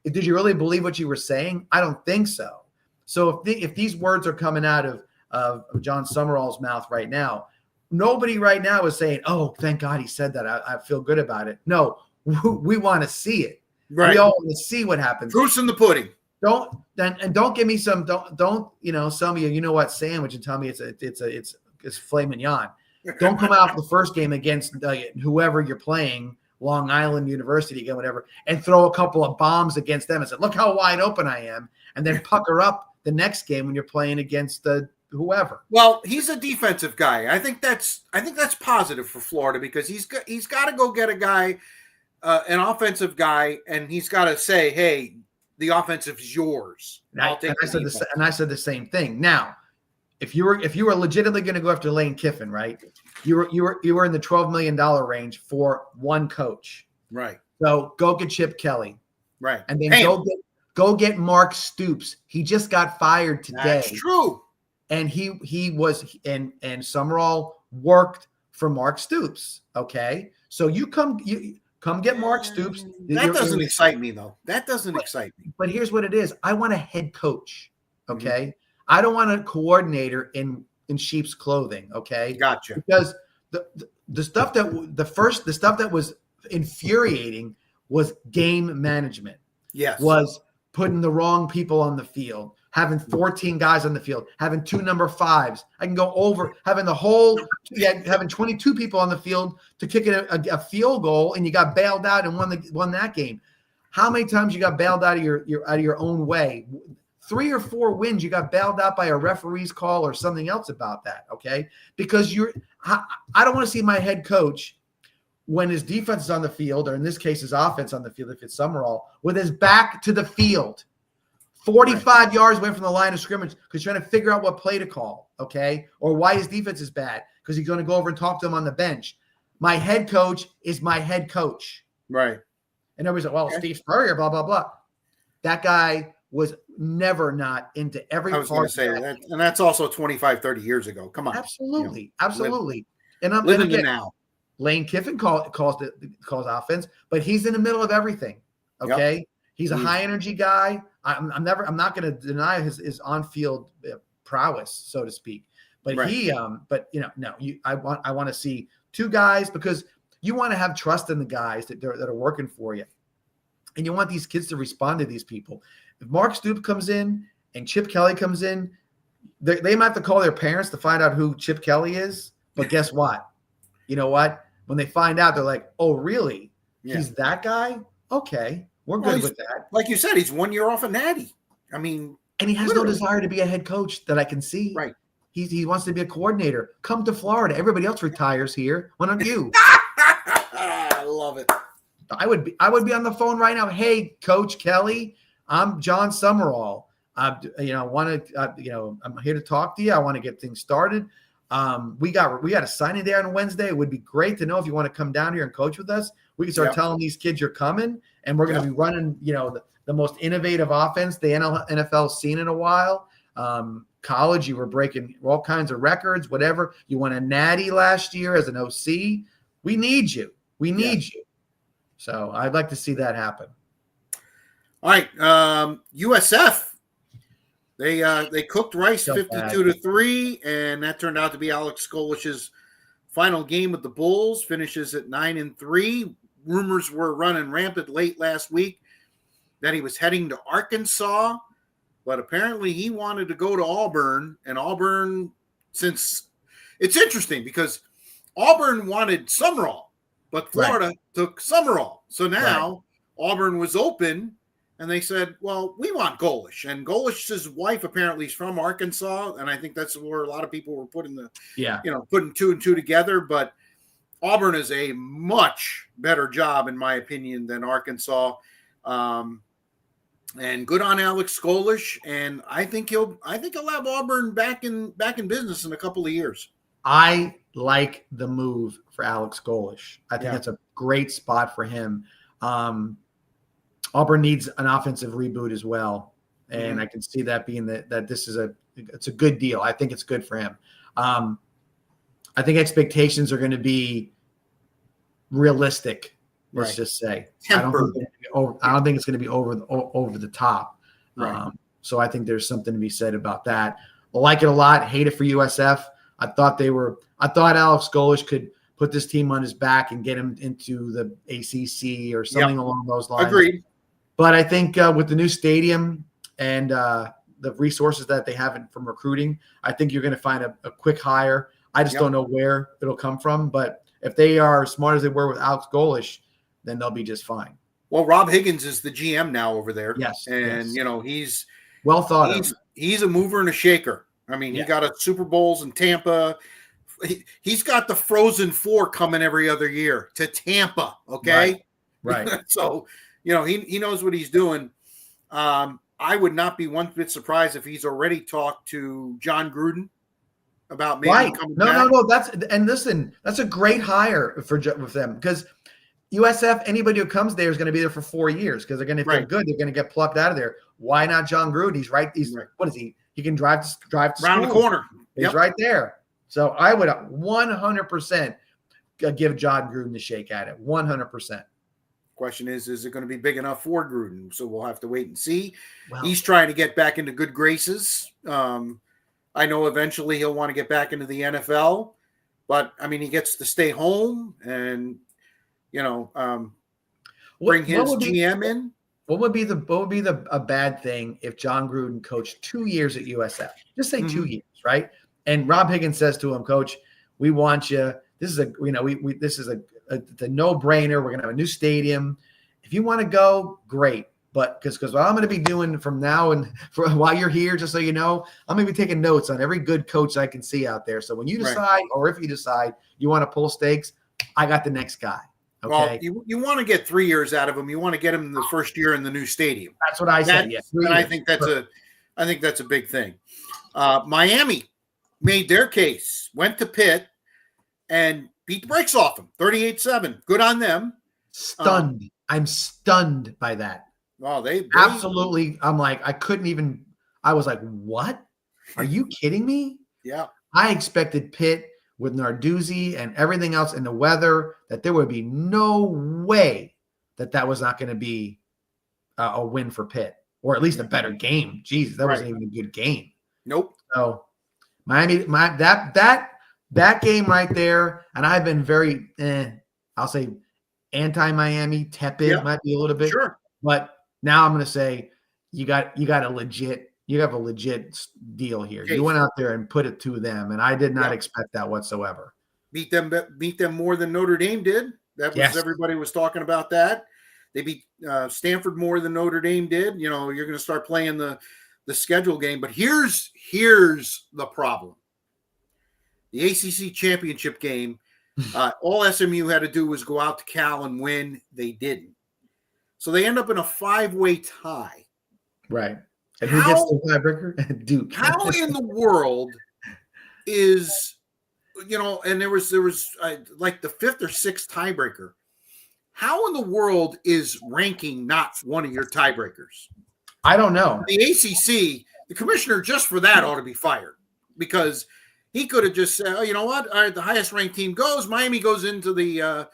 Did you really believe what you were saying? I don't think so. So if these words are coming out of John Summerall's mouth right now, nobody right now is saying, "Oh, thank God he said that. I feel good about it." No, we want to see it. Right. We all want to see what happens. Proof's in the pudding. Don't give me some. Don't some of you know what sandwich and tell me it's filet mignon. Don't come out the first game against whoever you're playing, Long Island University again, whatever, and throw a couple of bombs against them and say, "Look how wide open I am," and then pucker up the next game when you're playing against whoever. Well, he's a defensive guy. I think that's positive for Florida because he's got to go get a guy, an offensive guy, and he's got to say, "Hey, the offensive is yours." I said the same thing. Now, if you were legitimately going to go after Lane Kiffin, right? You were in the $12 million range for one coach, right? So go get Chip Kelly, right, and then go get Mark Stoops. He just got fired today. That's true. And he was and Summerall worked for Mark Stoops. Okay, so you come get Mark Stoops. That doesn't excite me though. That doesn't excite me. But here's what it is. I want a head coach. Okay, I don't want a coordinator in sheep's clothing. Okay, gotcha. Because the stuff that was infuriating was game management. Yes, was putting the wrong people on the field, having 14 guys on the field, having 2 number 5s. I can go over having having 22 people on the field to kick a field goal, and you got bailed out and won that game. How many times you got bailed out of your own way? 3 or 4 wins, you got bailed out by a referee's call or something else about that, okay? Because I don't want to see my head coach when his defense is on the field, or in this case, his offense on the field, if it's Summerall, with his back to the field, 45 yards away from the line of scrimmage, because he's trying to figure out what play to call, okay? Or why his defense is bad, because he's going to go over and talk to him on the bench. My head coach is my head coach. Right. And everybody's like, well, okay. Steve Spurrier, blah, blah, blah. That guy was never not into every part. I was going to say that. And that's also 25, 30 years ago. Come on. Absolutely. Absolutely. And I'm living it now. Lane Kiffin calls offense, but he's in the middle of everything. Okay. Yep. He's a high energy guy. I'm not going to deny his on-field prowess, so to speak. But right. I want to see 2 guys, because you want to have trust in the guys that are working for you. And you want these kids to respond to these people. If Mark Stoops comes in and Chip Kelly comes in, they might have to call their parents to find out who Chip Kelly is. But guess what? You know what? When they find out, they're like, oh, really? Yeah. He's that guy? Okay. We're good with that. Like you said, he's 1 year off a natty. I mean, and he has literally no desire to be a head coach that I can see. Right. He wants to be a coordinator. Come to Florida. Everybody else retires here. Why don't you? I love it. I would be on the phone right now. Hey, Coach Kelly, I'm John Summerall. I'm here to talk to you. I want to get things started. We got a signing day on Wednesday. It would be great to know if you want to come down here and coach with us. We can start telling these kids you're coming, and we're going to be running, the most innovative offense the NFL's seen in a while. College, you were breaking all kinds of records, whatever. You won a natty last year as an OC. We need you. We need you. So I'd like to see that happen. All right. USF. They cooked Rice 52-3, and that turned out to be Alex Skolish's final game with the Bulls. Finishes at 9-3. Rumors were running rampant late last week that he was heading to Arkansas, but apparently he wanted to go to Auburn. And Auburn, since it's interesting because Auburn wanted Summerall, but Florida took Summerall. So now Auburn was open. And they said, well, we want Golish. And Golish's wife apparently is from Arkansas. And I think that's where a lot of people were putting putting 2 and 2 together. But Auburn is a much better job, in my opinion, than Arkansas. And good on Alex Golish. And I think he'll have Auburn back in business in a couple of years. I like the move for Alex Golish. I think that's a great spot for him. Auburn needs an offensive reboot as well, and I can see that being that this is it's a good deal. I think it's good for him. I think expectations are going to be realistic. Let's just say I don't think it's going to be over the top. Right. So I think there's something to be said about that. I like it a lot. Hate it for USF. I thought Alex Golish could put this team on his back and get him into the ACC or something along those lines. Agreed. But I think with the new stadium and the resources that they have from recruiting, I think you're going to find a quick hire. I just don't know where it'll come from. But if they are as smart as they were with Alex Golish, then they'll be just fine. Well, Rob Higgins is the GM now over there. Yes. And, he's well thought of. He's a mover and a shaker. I mean, he got a Super Bowls in Tampa. He's got the Frozen Four coming every other year to Tampa. Okay. Right. So, he knows what he's doing. I would not be one bit surprised if he's already talked to John Gruden about maybe coming back. No. That's a great hire with them because USF, anybody who comes there is going to be there for 4 years because they're going to feel good. They're going to get plucked out of there. Why not John Gruden? He's right. What is he? He can drive to around the corner. He's right there. So I would 100% give John Gruden the shake at it. 100%. Question is it going to be big enough for Gruden? So we'll have to wait and see. Well, he's trying to get back into good graces. I know eventually he'll want to get back into the NFL, but I mean, he gets to stay home and, bring his GM in. what would be a bad thing if John Gruden coached 2 years at USF? Just say 2 years, right? And Rob Higgins says to him, Coach, we want you. This is this is a no-brainer. We're gonna have a new stadium. If you want to go, great. But because what I'm going to be doing from now and while you're here, just so you know, I'm going to be taking notes on every good coach I can see out there. So when you decide, or if you decide you want to pull stakes, I got the next guy. Okay. Well, you want to get 3 years out of him. You want to get him the first year in the new stadium. That's what I said. Yes, and I think that's a big thing. Miami made their case, went to Pitt, and beat the brakes off them, 38-7. Good on them. Stunned. I'm stunned by that. Oh, they absolutely. I'm like, I was like, what? Are you kidding me? Yeah. I expected Pitt with Narduzzi and everything else in the weather that there would be no way that was not going to be a win for Pitt, or at least a better game. Jesus, that wasn't even a good game. Nope. So Miami, that game right there, and I've been very, I'll say anti-Miami, tepid might be a little bit. Sure. But now I'm going to say you have a legit deal here. You went out there and put it to them, and I did not expect that whatsoever. Beat them more than Notre Dame did. That was everybody was talking about that. They beat Stanford more than Notre Dame did. You know, you're going to start playing the schedule game. But here's the problem. The ACC championship game, all SMU had to do was go out to Cal and win. They didn't. So they end up in a 5-way tie. Right. And who gets the tiebreaker? Duke. How in the world is, and there was like the 5th or 6th tiebreaker. How in the world is ranking not one of your tiebreakers? I don't know. The ACC, the commissioner just for that ought to be fired, because he could have just said, oh, you know what? All right, the highest ranked team goes. Miami goes into the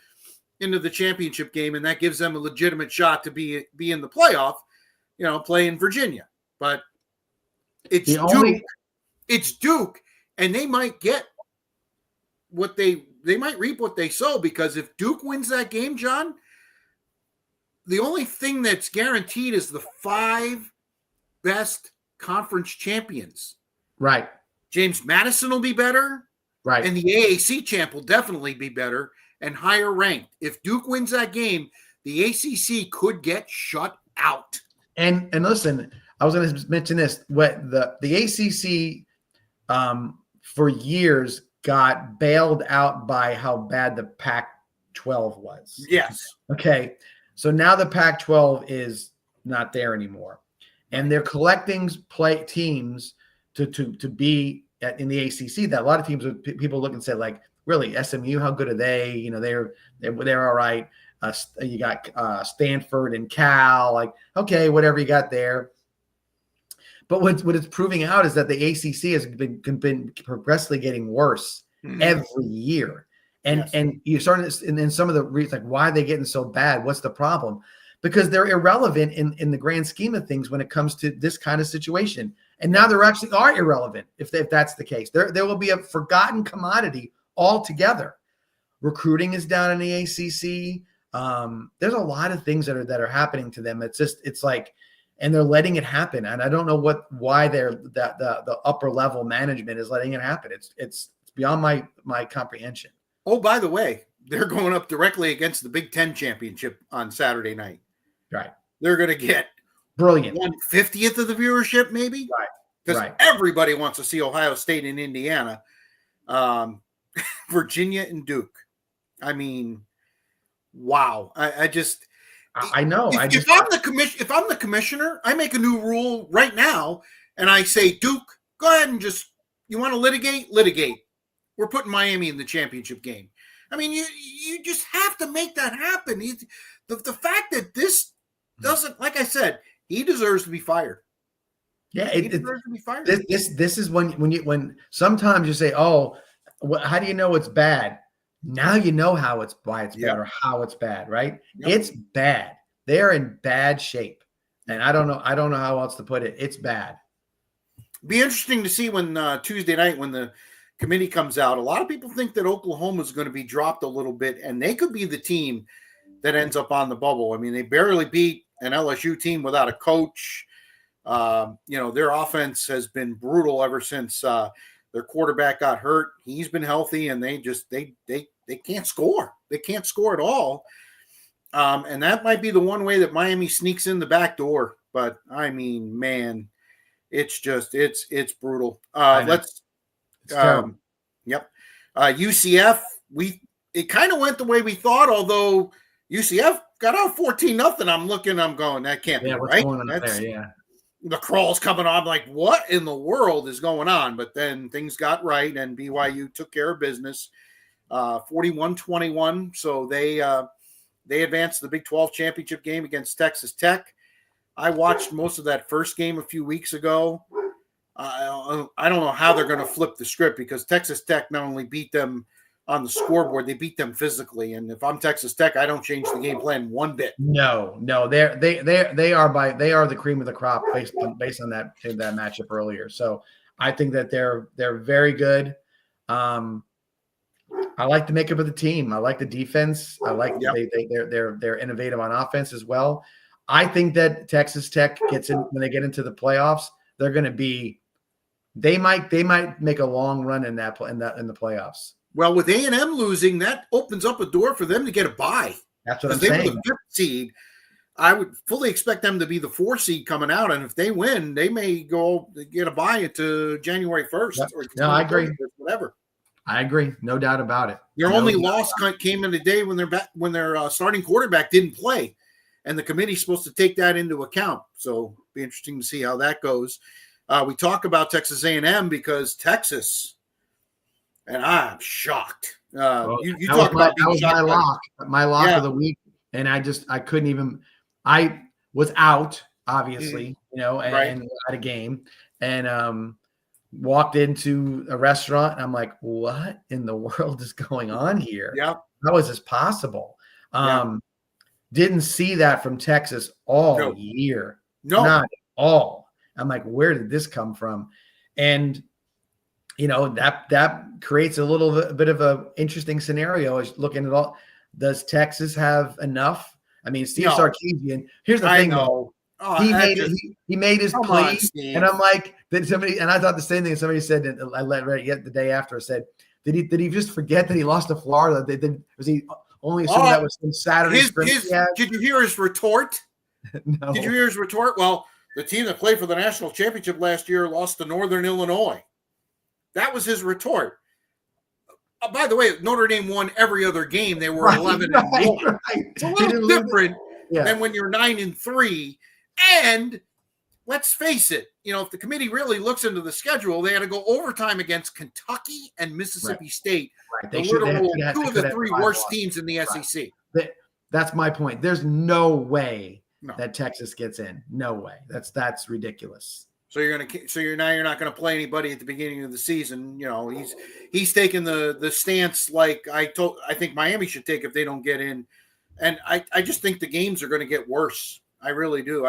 championship game, and that gives them a legitimate shot to be in the playoff, playing Virginia. But it's Duke. It's Duke, and they might get what they might reap what they sow, because if Duke wins that game, John, the only thing that's guaranteed is the 5 best conference champions. Right. James Madison will be better. Right. And the AAC champ will definitely be better and higher ranked. If Duke wins that game, the ACC could get shut out. And listen, I was going to mention this. What the ACC for years got bailed out by how bad the Pac-12 was. Yes. Okay. So now the Pac-12 is not there anymore, and they're collecting teams to be in the ACC. That a lot of teams, people look and say, like, really, SMU, how good are they? They're all right. You got Stanford and Cal, like, okay, whatever you got there. But what it's proving out is that the ACC has been progressively getting worse every year. And you're starting to, and then some of the reasons, like, why are they getting so bad? What's the problem? Because they're irrelevant in the grand scheme of things when it comes to this kind of situation. And now they're actually are irrelevant if that's the case. There will be a forgotten commodity altogether. Recruiting is down in the ACC. There's a lot of things that are happening to them. It's like, and they're letting it happen. And I don't know why the upper level management is letting it happen. It's beyond my comprehension. Oh, by the way, they're going up directly against the Big Ten championship on Saturday night. Right. They're going to get brilliant 1/50th of the viewership, maybe. Right. Because everybody wants to see Ohio State and Indiana, Virginia and Duke. I mean, wow. I know. If I'm the commissioner, I make a new rule right now, and I say, Duke, go ahead and you want to litigate. We're putting Miami in the championship game. I mean, you just have to make that happen. The fact that this doesn't, like I said, he deserves to be fired. Yeah, he deserves to be fired. This is when sometimes you say, oh, how do you know it's bad? Now you know why it's bad, or how it's bad, right? Yep. It's bad. They're in bad shape, and I don't know how else to put it. It's bad. Be interesting to see when Tuesday night, when the committee comes out. A lot of people think that Oklahoma is going to be dropped a little bit, and they could be the team that ends up on the bubble. I mean, they barely beat an LSU team without a coach. Their offense has been brutal ever since their quarterback got hurt. He's been healthy, and they can't score. They can't score at all. And that might be the one way that Miami sneaks in the back door. But I mean, man, it's brutal. It's terrible. Yep. UCF, it kind of went the way we thought, although UCF got out 14-0. I'm going, that can't be right. The crawl's coming on. I'm like, what in the world is going on? But then things got right, and BYU took care of business, 41-21. So they advanced to the Big 12 championship game against Texas Tech. I watched most of that first game a few weeks ago. I don't know how they're going to flip the script, because Texas Tech not only beat them on the scoreboard, they beat them physically. And if I'm Texas Tech, I don't change the game plan one bit. No, they are the cream of the crop based on that matchup earlier. So I think that they're very good. I like the makeup of the team. I like the defense. I like they're innovative on offense as well. I think that Texas Tech gets in when they get into the playoffs. They're going to be. They might make a long run in the playoffs. Well, with A&M losing, that opens up a door for them to get a bye. That's what I'm saying. They were the 5th seed. I would fully expect them to be the 4th seed coming out, and if they win, they may go get a bye into January 1st. Yep. Or no, I agree. Whatever. I agree. No doubt about it. Their only loss came in the day when their starting quarterback didn't play, and the committee's supposed to take that into account. So it'll be interesting to see how that goes. We talk about Texas A&M because Texas, and I'm shocked. You talk about that was my lock of the week, and I couldn't even. I was out, obviously, and at a game, and walked into a restaurant, and I'm like, what in the world is going on here? Yeah, how is this possible? Didn't see that from Texas all year. No, not at all. I'm like, where did this come from? And that creates a little bit of a interesting scenario. Is looking at all. Does Texas have enough? I mean, Steve Sarkisian. Here's the thing, though. He made his plea, and I'm like, I thought the same thing. Somebody said, and I read it the day after. I said, did he just forget that he lost to Florida? Was he only assuming that was some Saturday? Did you hear his retort? No. Did you hear his retort? Well, the team that played for the national championship last year lost to Northern Illinois. That was his retort. By the way, Notre Dame won every other game. They were 11-1. Right. It's a little different than when you're 9-3. And let's face it, if the committee really looks into the schedule, they had to go overtime against Kentucky and Mississippi State. Right. They two of the 3 worst teams in the SEC. That's my point. There's no way that Texas gets in. No way. That's ridiculous. So you're not going to play anybody at the beginning of the season. He's taking the stance like I think Miami should take if they don't get in. And I just think the games are going to get worse. I really do.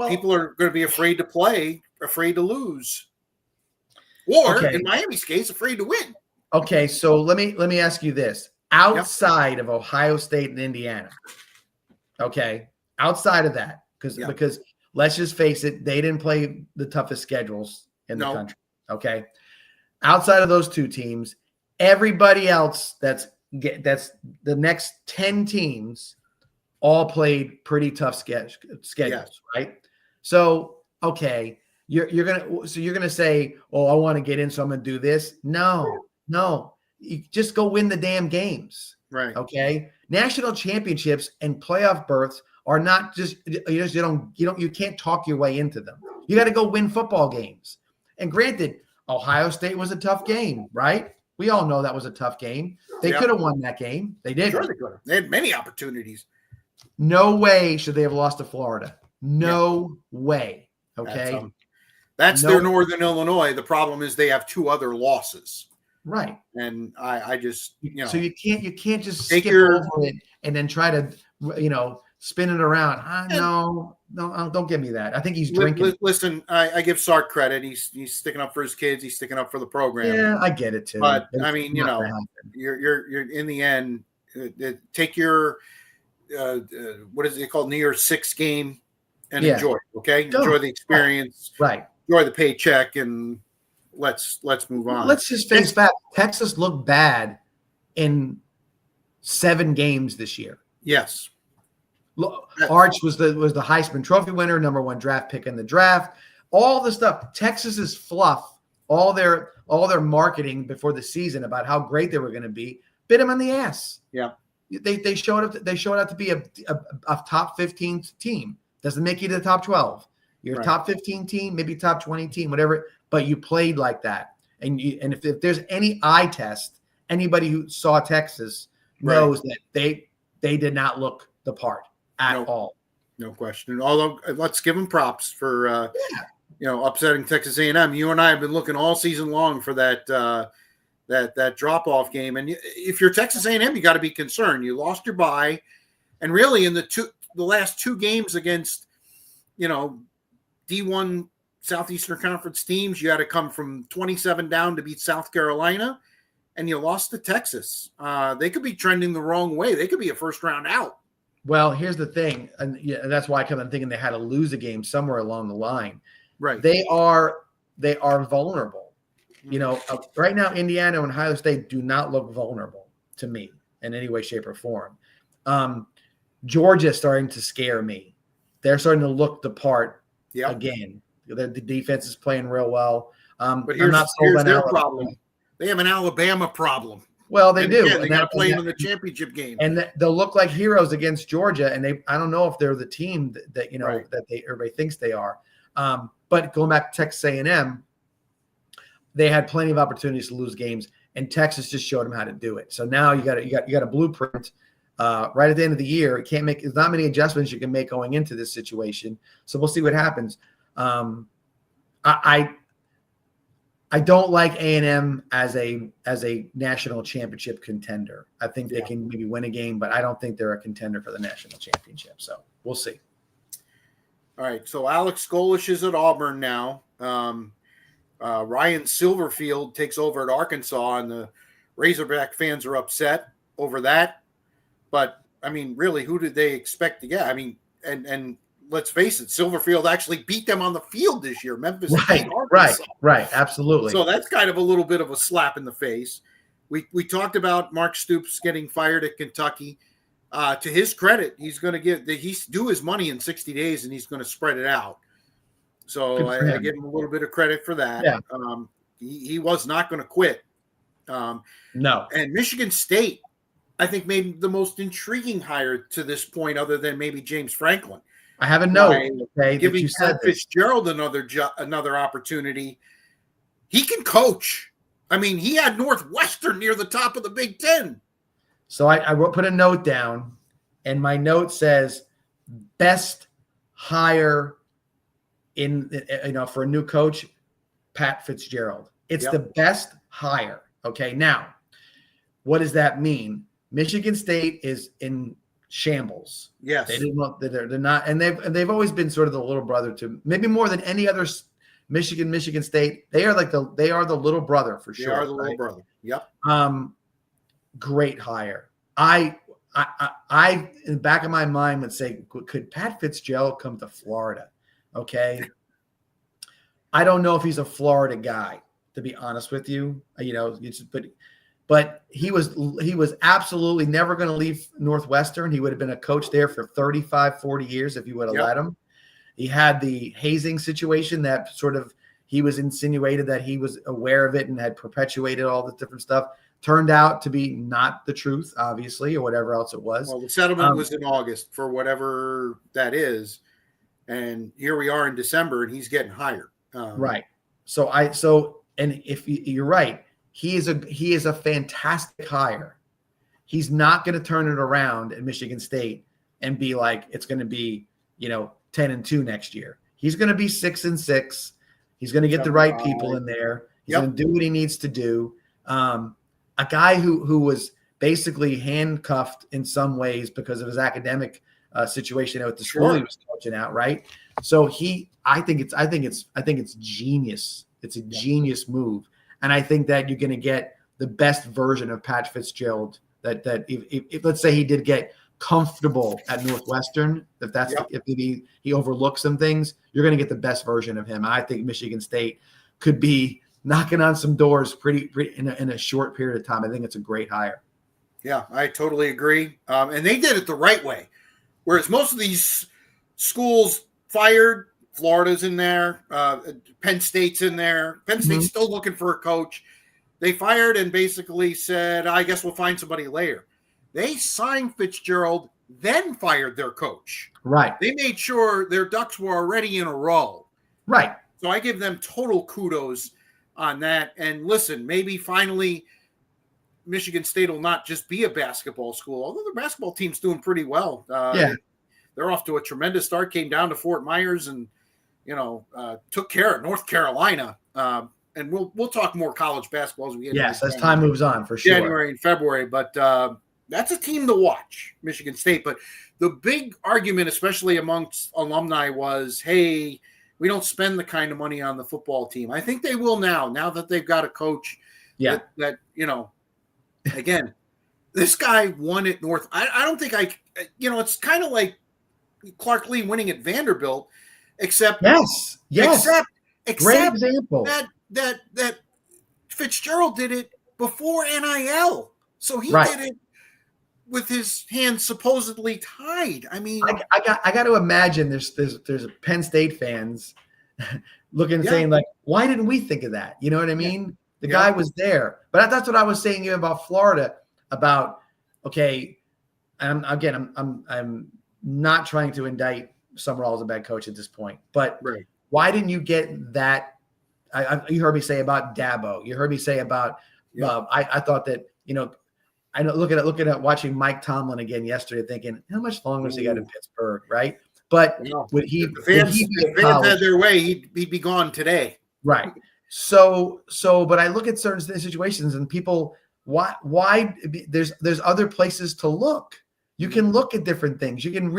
People are going to be afraid to play, afraid to lose, or in Miami's case, afraid to win. Okay, so let me ask you this: outside of Ohio State and Indiana, outside of that, because let's just face it, they didn't play the toughest schedules in the country. Okay, outside of those 2 teams, everybody else that's the next 10 teams all played pretty tough schedules, right? So you're gonna say, oh, I want to get in, so I'm gonna do this. No, you just go win the damn games, right? Okay, national championships and playoff berths are not just you can't talk your way into them. You got to go win football games. And granted, Ohio State was a tough game, right? We all know that was a tough game. They could have won that game. They didn't. Sure they could have. They had many opportunities. No way should they have lost to Florida. No way. Okay. That's their Northern Illinois. The problem is they have 2 other losses. Right. And I just, So you can't just skip over it and then try to, spin it around. No, don't give me that. I think he's drinking. Listen, I give Sark credit. He's sticking up for his kids. He's sticking up for the program. Yeah, I get it too. But I mean, you're in the end, take your what is it called? New Year's Six game and Yeah. enjoy. Okay. Go. Enjoy the experience. Right. Enjoy the paycheck and let's move on. Let's just face fact. Texas looked bad in 7 games this year. Yes. Arch was the Heisman Trophy winner, number 1 draft pick in the draft. All the stuff. Texas's fluff, all their marketing before the season about how great they were going to be, bit them on the ass. Yeah. They showed up. They showed out to be a top 15 team. Doesn't make you the top 12. You're a top 15 team, maybe top 20 team, whatever. But you played like that, and if there's any eye test, anybody who saw Texas knows that they did not look the part at all. No question. Although let's give them props for upsetting Texas A&M. You and I have been looking all season long for that drop off game, and if you're Texas A&M, you got to be concerned. You lost your bye, and really in the last 2 games against D1 Southeastern Conference teams, you had to come from 27 down to beat South Carolina, and you lost to Texas. They could be trending the wrong way. They could be a first round out. Well, here's the thing, and that's why I come in thinking they had to lose a game somewhere along the line. Right. They are vulnerable. Right now, Indiana and Ohio State do not look vulnerable to me in any way, shape, or form. Georgia is starting to scare me. They're starting to look the part again. The defense is playing real well. But here's their problem. They have an Alabama problem. Well, they do. Again, they got to play them in the championship game, and they'll look like heroes against Georgia. And I don't know if they're the team that everybody thinks they are. But going back to Texas A&M, they had plenty of opportunities to lose games, and Texas just showed them how to do it. So now you got a blueprint. Right at the end of the year, there's not many adjustments you can make going into this situation. So we'll see what happens. I don't like A&M as a national championship contender. I think they can maybe win a game, but I don't think they're a contender for the national championship. So we'll see. All right. So Alex Golesh is at Auburn now. Ryan Silverfield takes over at Arkansas, and the Razorback fans are upset over that. But I mean, really, who did they expect to get? I mean, and let's face it, Silverfield actually beat them on the field this year. Memphis, right, absolutely. So that's kind of a little bit of a slap in the face. We talked about Mark Stoops getting fired at Kentucky. To his credit, he's going to do his money in 60 days, and he's going to spread it out. So I give him a little bit of credit for that. Yeah. He was not going to quit. No. And Michigan State, I think, made the most intriguing hire to this point, other than maybe James Franklin. I have a note. Okay, giving Pat Fitzgerald another opportunity. He can coach. I mean, he had Northwestern near the top of the Big Ten. So I put a note down, and my note says best hire for a new coach, Pat Fitzgerald. It's the best hire. Okay, now what does that mean? Michigan State is in shambles. Yes, they're not, and they've always been sort of the little brother to maybe more than any other. Michigan State. They are the little brother for sure. They are the little brother. Yep. Great hire. I in the back of my mind would say, could Pat Fitzgerald come to Florida? Okay. I don't know if he's a Florida guy, to be honest with you. But he was absolutely never going to leave Northwestern. He would have been a coach there for 35, 40 years if you would have let him. He had the hazing situation that sort of he was insinuated that he was aware of it and had perpetuated all this different stuff. Turned out to be not the truth, obviously, or whatever else it was. Well, the settlement was in August for whatever that is. And here we are in December, and he's getting hired. Right. And if you're right, he is a fantastic hire. He's not going to turn it around at Michigan State and be like, it's going to be, 10-2 next year. He's going to be 6-6. He's going to get the right people in there. He's going to do what he needs to do. A guy who was basically handcuffed in some ways because of his academic situation at the school he was coaching at, right? So I think it's genius. It's a genius move, and I think that you're going to get the best version of Pat Fitzgerald. That if let's say he did get comfortable at Northwestern, if he overlooks some things, you're going to get the best version of him. I think Michigan State could be knocking on some doors pretty in a short period of time. I think it's a great hire. Yeah, I totally agree. And they did it the right way. Whereas most of these schools fired, Florida's in there, Penn State's in there. Penn State's still looking for a coach. They fired and basically said, I guess we'll find somebody later. They signed Fitzgerald, then fired their coach. Right. They made sure their ducks were already in a row. Right. So I give them total kudos on that. And listen, maybe finally Michigan State will not just be a basketball school, although the basketball team's doing pretty well. They're off to a tremendous start, came down to Fort Myers and, took care of North Carolina. And we'll talk more college basketball as we get as time moves on, for sure. January and February. But that's a team to watch, Michigan State. But the big argument, especially amongst alumni, was, hey, we don't spend the kind of money on the football team. I think they will now that they've got a coach that again, this guy won at North. I don't think it's kind of like Clark Lee winning at Vanderbilt, except except great example that Fitzgerald did it before NIL, so he did it with his hands supposedly tied. I mean, I got to imagine there's Penn State fans looking saying like, why didn't we think of that? You know what I mean? The guy was there, but that's what I was saying even about Florida. About I'm not trying to indict Summerall as a bad coach at this point, but why didn't you get that? You heard me say about Dabo. You heard me say about. I thought that I know looking at watching Mike Tomlin again yesterday, thinking how much longer has he got in Pittsburgh, right? But would he? If the fans had their way, he'd be gone today, right? So, but I look at certain situations and people, why there's other places to look. You can look at different things. You can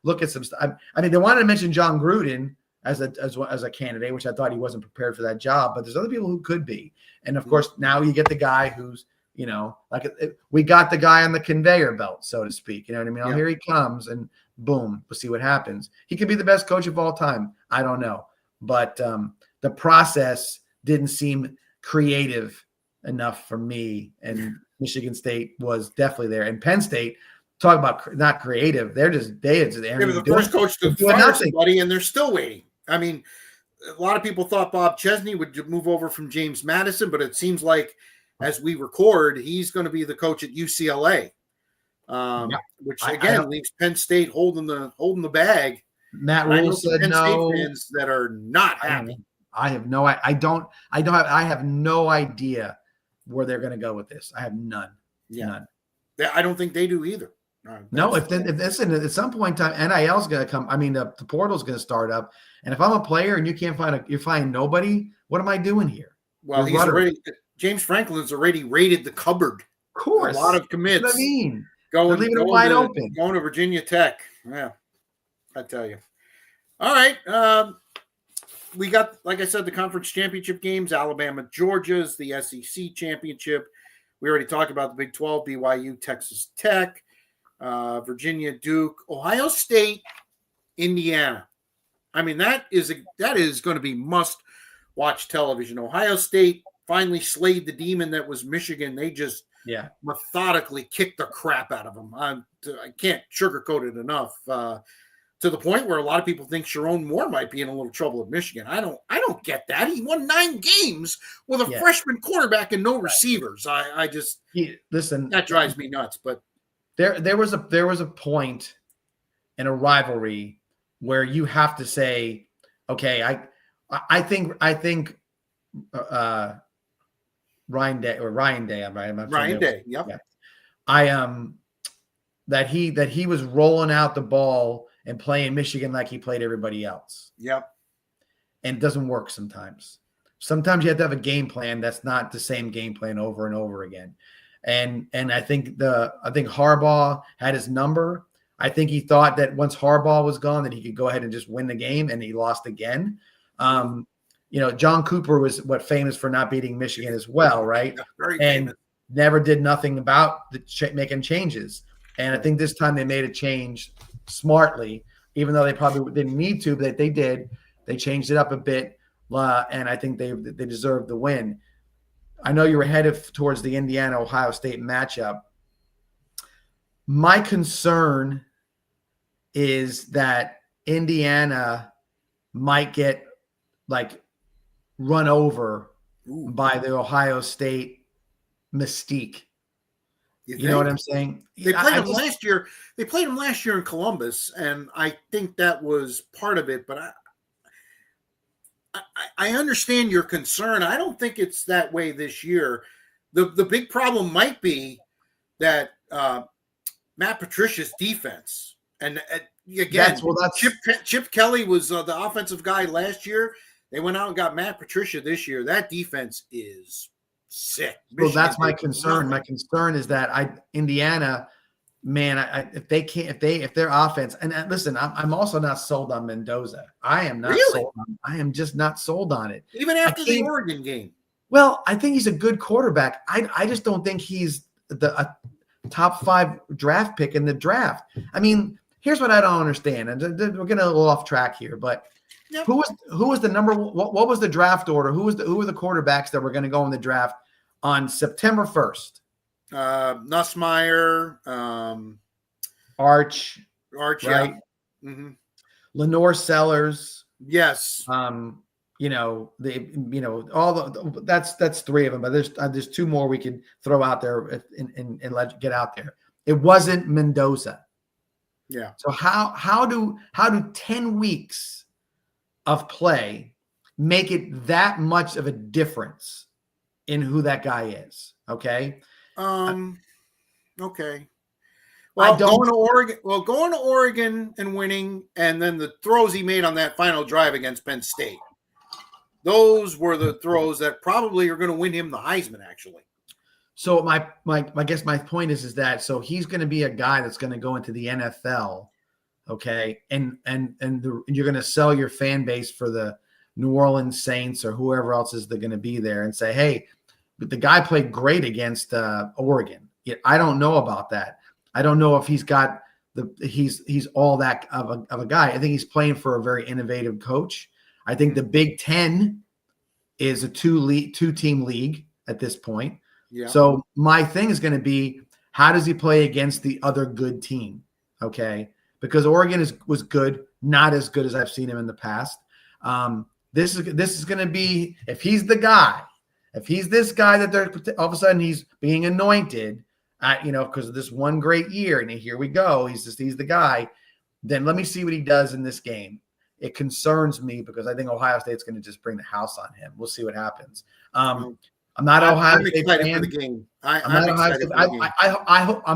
look at some stuff. I mean, they wanted to mention John Gruden as a candidate, which I thought he wasn't prepared for that job, but there's other people who could be. And of course, now you get the guy who's, we got the guy on the conveyor belt, so to speak. You know what I mean? Here he comes and boom, we'll see what happens. He could be the best coach of all time. I don't know. But, the process didn't seem creative enough for me, and Michigan State was definitely there. And Penn State, talk about not creative. They were the first coach to fire somebody, and they're still waiting. I mean, a lot of people thought Bob Chesney would move over from James Madison, but it seems like as we record, he's going to be the coach at UCLA, which again leaves Penn State holding the bag. Matt Rule said Penn no. State fans that are not happy. I have no idea where they're going to go with this. I have none. None. I don't think they do either. No, if at some point in time, NIL is going to come. I mean, the portal is going to start up. And if I'm a player and you're finding nobody, what am I doing here? Well, James Franklin's already raided the cupboard. Of course. A lot of commits. What I mean, going it wide open. Going to Virginia Tech. Yeah, I tell you. All right. We got, like I said, the conference championship games, Alabama, Georgia's, the SEC championship. We already talked about the Big 12, BYU, Texas Tech, Virginia, Duke, Ohio State, Indiana. I mean, that is going to be must-watch television. Ohio State finally slayed the demon that was Michigan. They just methodically kicked the crap out of them. I can't sugarcoat it enough. To the point where a lot of people think Sharon Moore might be in a little trouble at Michigan. I don't get that. He won 9 games with a freshman quarterback and no receivers. Listen, that drives me nuts. But there was a point in a rivalry where you have to say, okay, I think Ryan Day. Ryan Day. Yep. That he was rolling out the ball and playing Michigan like he played everybody else. Yep. And it doesn't work sometimes. Sometimes you have to have a game plan that's not the same game plan over and over again. And I think Harbaugh had his number. I think he thought that once Harbaugh was gone, that he could go ahead and just win the game, and he lost again. John Cooper was famous for not beating Michigan as well, right? Very and famous. Never did nothing about making changes. And I think this time they made a change smartly, even though they probably didn't need to, but they did. They changed it up a bit, and I think they deserved the win. I know you were headed towards the Indiana-Ohio State matchup. My concern is that Indiana might get run over by the Ohio State mystique. You know what I'm saying? They played them last year. They played them last year in Columbus, and I think that was part of it. But I understand your concern. I don't think it's that way this year. The big problem might be that Matt Patricia's defense, and again, Chip Kelly was the offensive guy last year. They went out and got Matt Patricia this year. That defense is sick. Well, that's my concern. My concern is that Indiana, man, if their offense, and listen, I'm also not sold on Mendoza. I am not sold on. I am just not sold on it. Even after the Oregon game. Well, I think he's a good quarterback. I just don't think he's a top 5 draft pick in the draft. I mean, here's what I don't understand, and we're getting a little off track here, but. Yep. Who was the number? What was the draft order? Who were the quarterbacks that were going to go in the draft on September 1st? Nussmeier, Arch, right? Yeah. Mm-hmm. Lenore Sellers, yes. All that's 3 of them, but there's 2 more we can throw out there and let get out there. It wasn't Mendoza. Yeah. So how do 10 weeks of play make it that much of a difference in who that guy is? Okay. Okay. Well, going to Oregon and winning, and then the throws he made on that final drive against Penn State. Those were the throws that probably are going to win him the Heisman, actually. So I guess my point is that so he's going to be a guy that's going to go into the NFL. Okay, and you're going to sell your fan base for the New Orleans Saints or whoever else is going to be there and say, hey, but the guy played great against Oregon. I don't know about that. I don't know if he's got he's all that of a guy. I think he's playing for a very innovative coach. I think the Big Ten is a 2-team league at this point. Yeah. So my thing is going to be, how does he play against the other good team? Okay. Because Oregon was good, not as good as I've seen him in the past. This is going to be, if he's the guy, if he's this guy that they're all of a sudden he's being anointed, because of this one great year, and here we go, he's the guy. Then let me see what he does in this game. It concerns me because I think Ohio State's going to just bring the house on him. We'll see what happens. I'm not an Ohio State fan. For the game. I'm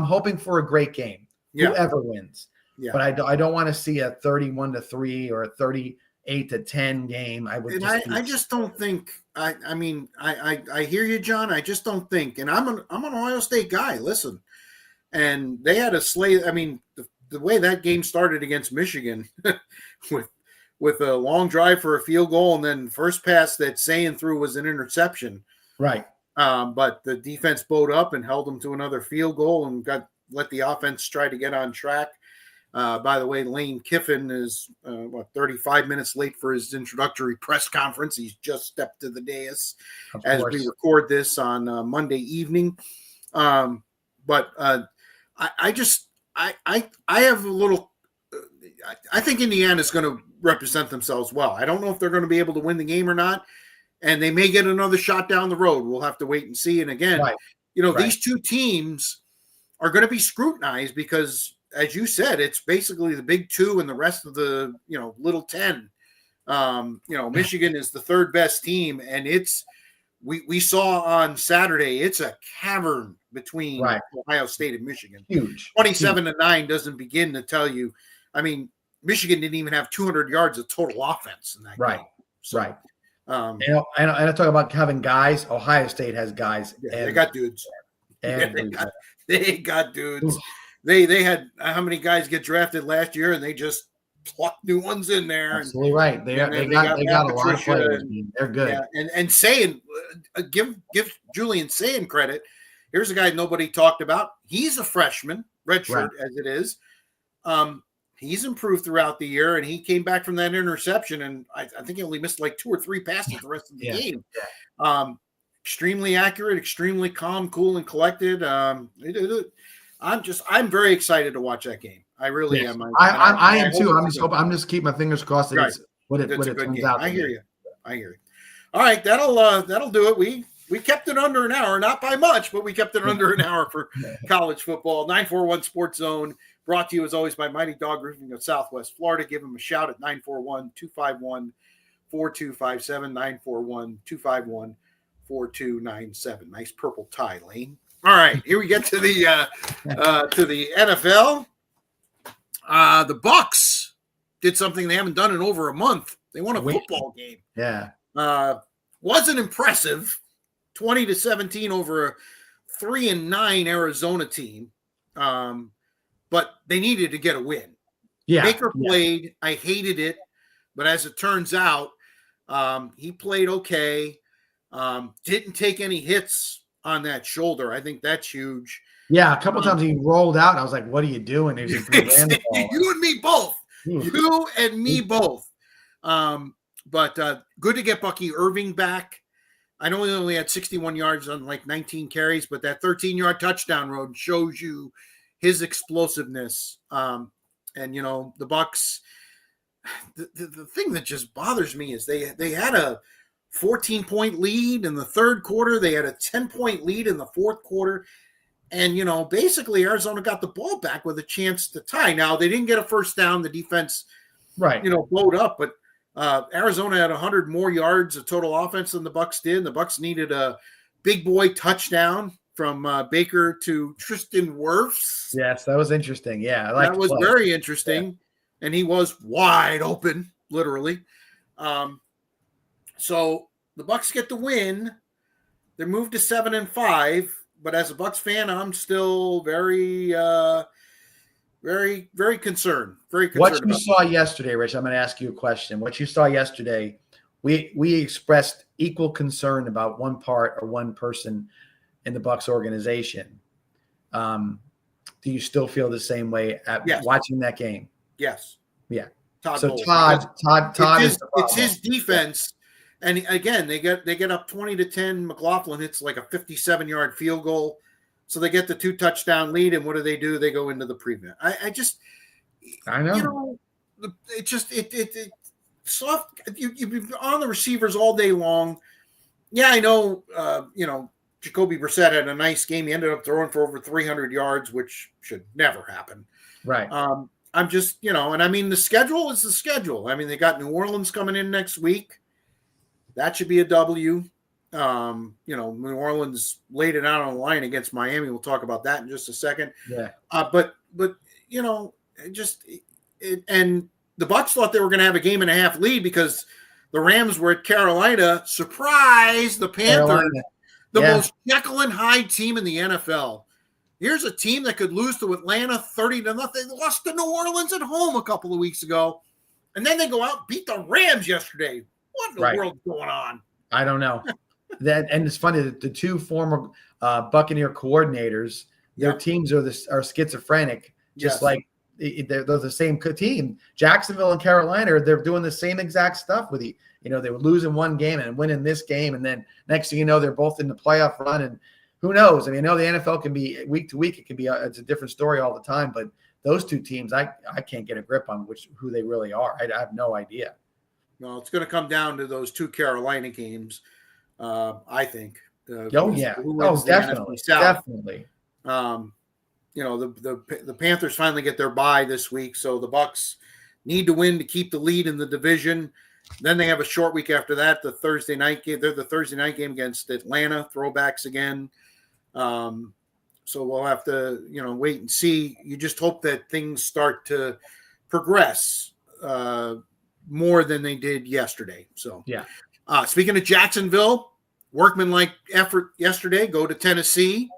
hoping for a great game. Yeah. Whoever wins. Yeah. But I don't want to see a 31-3 or a 38-10 game. I just don't think. I hear you, John. I just don't think. And I'm an Ohio State guy. Listen, and they had a slate. I mean, the way that game started against Michigan, with a long drive for a field goal, and then first pass that Sayin threw was an interception. Right. But the defense bowed up and held them to another field goal and let the offense try to get on track. By the way, Lane Kiffin is 35 minutes late for his introductory press conference. He's just stepped to the dais as we record this on Monday evening. But I have a little. I think Indiana's going to represent themselves well. I don't know if they're going to be able to win the game or not, and they may get another shot down the road. We'll have to wait and see. And again, these two teams are going to be scrutinized because, as you said, it's basically the Big Two and the rest of the, Little 10. Michigan is the third best team, and we saw on Saturday, it's a cavern between Ohio State and Michigan. Huge. 27-9 doesn't begin to tell you. I mean, Michigan didn't even have 200 yards of total offense in that game. So, right. And I talk about having guys. Ohio State has guys. Yeah, they got dudes. They got dudes. They had how many guys get drafted last year, and they just plucked new ones in there. Absolutely right. They got a lot of players. They're good. Yeah, and Sayin, give Julian Sayin credit. Here's a guy nobody talked about. He's a freshman, redshirt as it is. He's improved throughout the year, and he came back from that interception, and I think he only missed like 2 or 3 passes the rest of the game. Extremely accurate, extremely calm, cool, and collected. I'm very excited to watch that game. I really am. I am too. I'm just keeping my fingers crossed that it's what it turns out. I hear you. All right, that'll do it. We kept it under an hour, not by much, but we kept it under an hour for college football. 941 Sports Zone, brought to you as always by Mighty Dog Roofing of Southwest Florida. Give them a shout at 941-251-4257, 941-251-4297. Nice purple tie, Lane. All right, here we get to the NFL. The Bucs did something they haven't done in over a month. They won a football game. Yeah. Wasn't impressive. 20-17 over a 3-9 Arizona team. But they needed to get a win. Yeah. Baker played. I hated it. But as it turns out, he played okay. Didn't take any hits on that shoulder. I think that's huge. Yeah, a couple times he rolled out, and I was like, what are you doing? You and me both. You and me both. But good to get Bucky Irving back. I know he only had 61 yards on like 19 carries, but that 13-yard touchdown road shows you his explosiveness. And, the Bucs, the thing that just bothers me is they had a 14-point lead in the third quarter. They had a 10-point lead in the fourth quarter. And, basically Arizona got the ball back with a chance to tie. Now, they didn't get a first down. The defense, blowed up. But Arizona had 100 more yards of total offense than the Bucs did. The Bucs needed a big boy touchdown from Baker to Tristan Wirfs. Yes, that was interesting. Yeah, that was very interesting. Yeah. And he was wide open, literally. So the Bucs get the win. They're moved to 7-5. But as a Bucs fan, I'm still very, very, very concerned. Very concerned. What you saw yesterday, Rich, I'm going to ask you a question. What you saw yesterday, we expressed equal concern about one part or one person in the Bucs organization. Do you still feel the same way watching that game? Yes. Yeah. Todd is it's his defense. And again, they get up 20-10. McLaughlin hits like a 57-yard field goal. So they get the 2-touchdown lead. And what do? They go into the prevent. I know. It soft. You've been on the receivers all day long. Yeah, I know. Jacoby Brissett had a nice game. He ended up throwing for over 300 yards, which should never happen. Right. I'm just, and I mean, the schedule is the schedule. I mean, they got New Orleans coming in next week. That should be a W. New Orleans laid it out on the line against Miami. We'll talk about that in just a second. Yeah. But and the Bucs thought they were going to have a game and a half lead because the Rams were at Carolina. Surprise, the Panthers, most Jekyll and Hyde team in the NFL. Here's a team that could lose to Atlanta 30-0. They lost to New Orleans at home a couple of weeks ago. And then they go out and beat the Rams yesterday. What in the world's going on? I don't know. And it's funny that the two former Buccaneer coordinators, their teams are schizophrenic, just like they're the same team. Jacksonville and Carolina, they're doing the same exact stuff with you. They were losing one game and winning this game, and then next thing you know, they're both in the playoff run. And who knows? I mean, I know the NFL can be week to week; it can be it's a different story all the time. But those two teams, I can't get a grip on who they really are. I have no idea. No, it's going to come down to those two Carolina games, I think. Definitely. Definitely. The Panthers finally get their bye this week, so the Bucs need to win to keep the lead in the division. Then they have a short week after that, the Thursday night game. They're the Thursday night game against Atlanta, throwbacks again. So we'll have to, wait and see. You just hope that things start to progress more than they did yesterday. So, speaking of Jacksonville, workmanlike effort yesterday, go to Tennessee,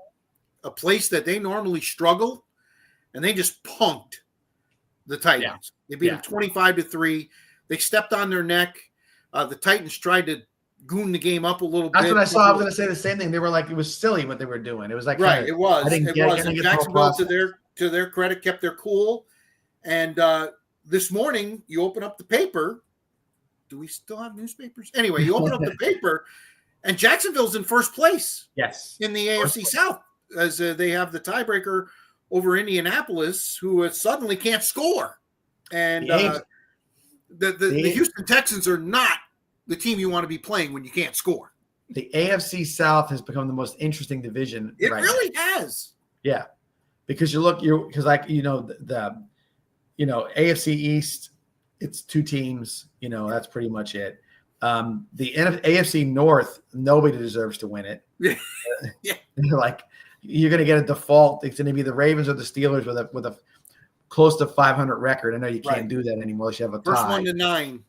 a place that they normally struggle, and they just punked the Titans. They beat them 25-3. They stepped on their neck. The Titans tried to goon the game up a little That's bit. what I saw. I was going to say the same thing. They were like, it was silly what they were doing. It was like, Right. It was. I And Jacksonville, to their credit, kept their cool. And this morning, you open up the paper. Do we still have newspapers? Anyway, you open up the paper, and Jacksonville's in first place. Yes. In the AFC South, as they have the tiebreaker over Indianapolis, who suddenly can't score. And the Houston Texans are not the team you want to be playing when you can't score. The AFC South has become the most interesting division. It really has. Yeah, because because AFC East, it's two teams. That's pretty much it. The AFC North, nobody deserves to win it. Yeah. You're going to get a default. It's going to be the Ravens or the Steelers with a close to 500 record. I know you can't do that anymore unless you have a tie. First one to 9.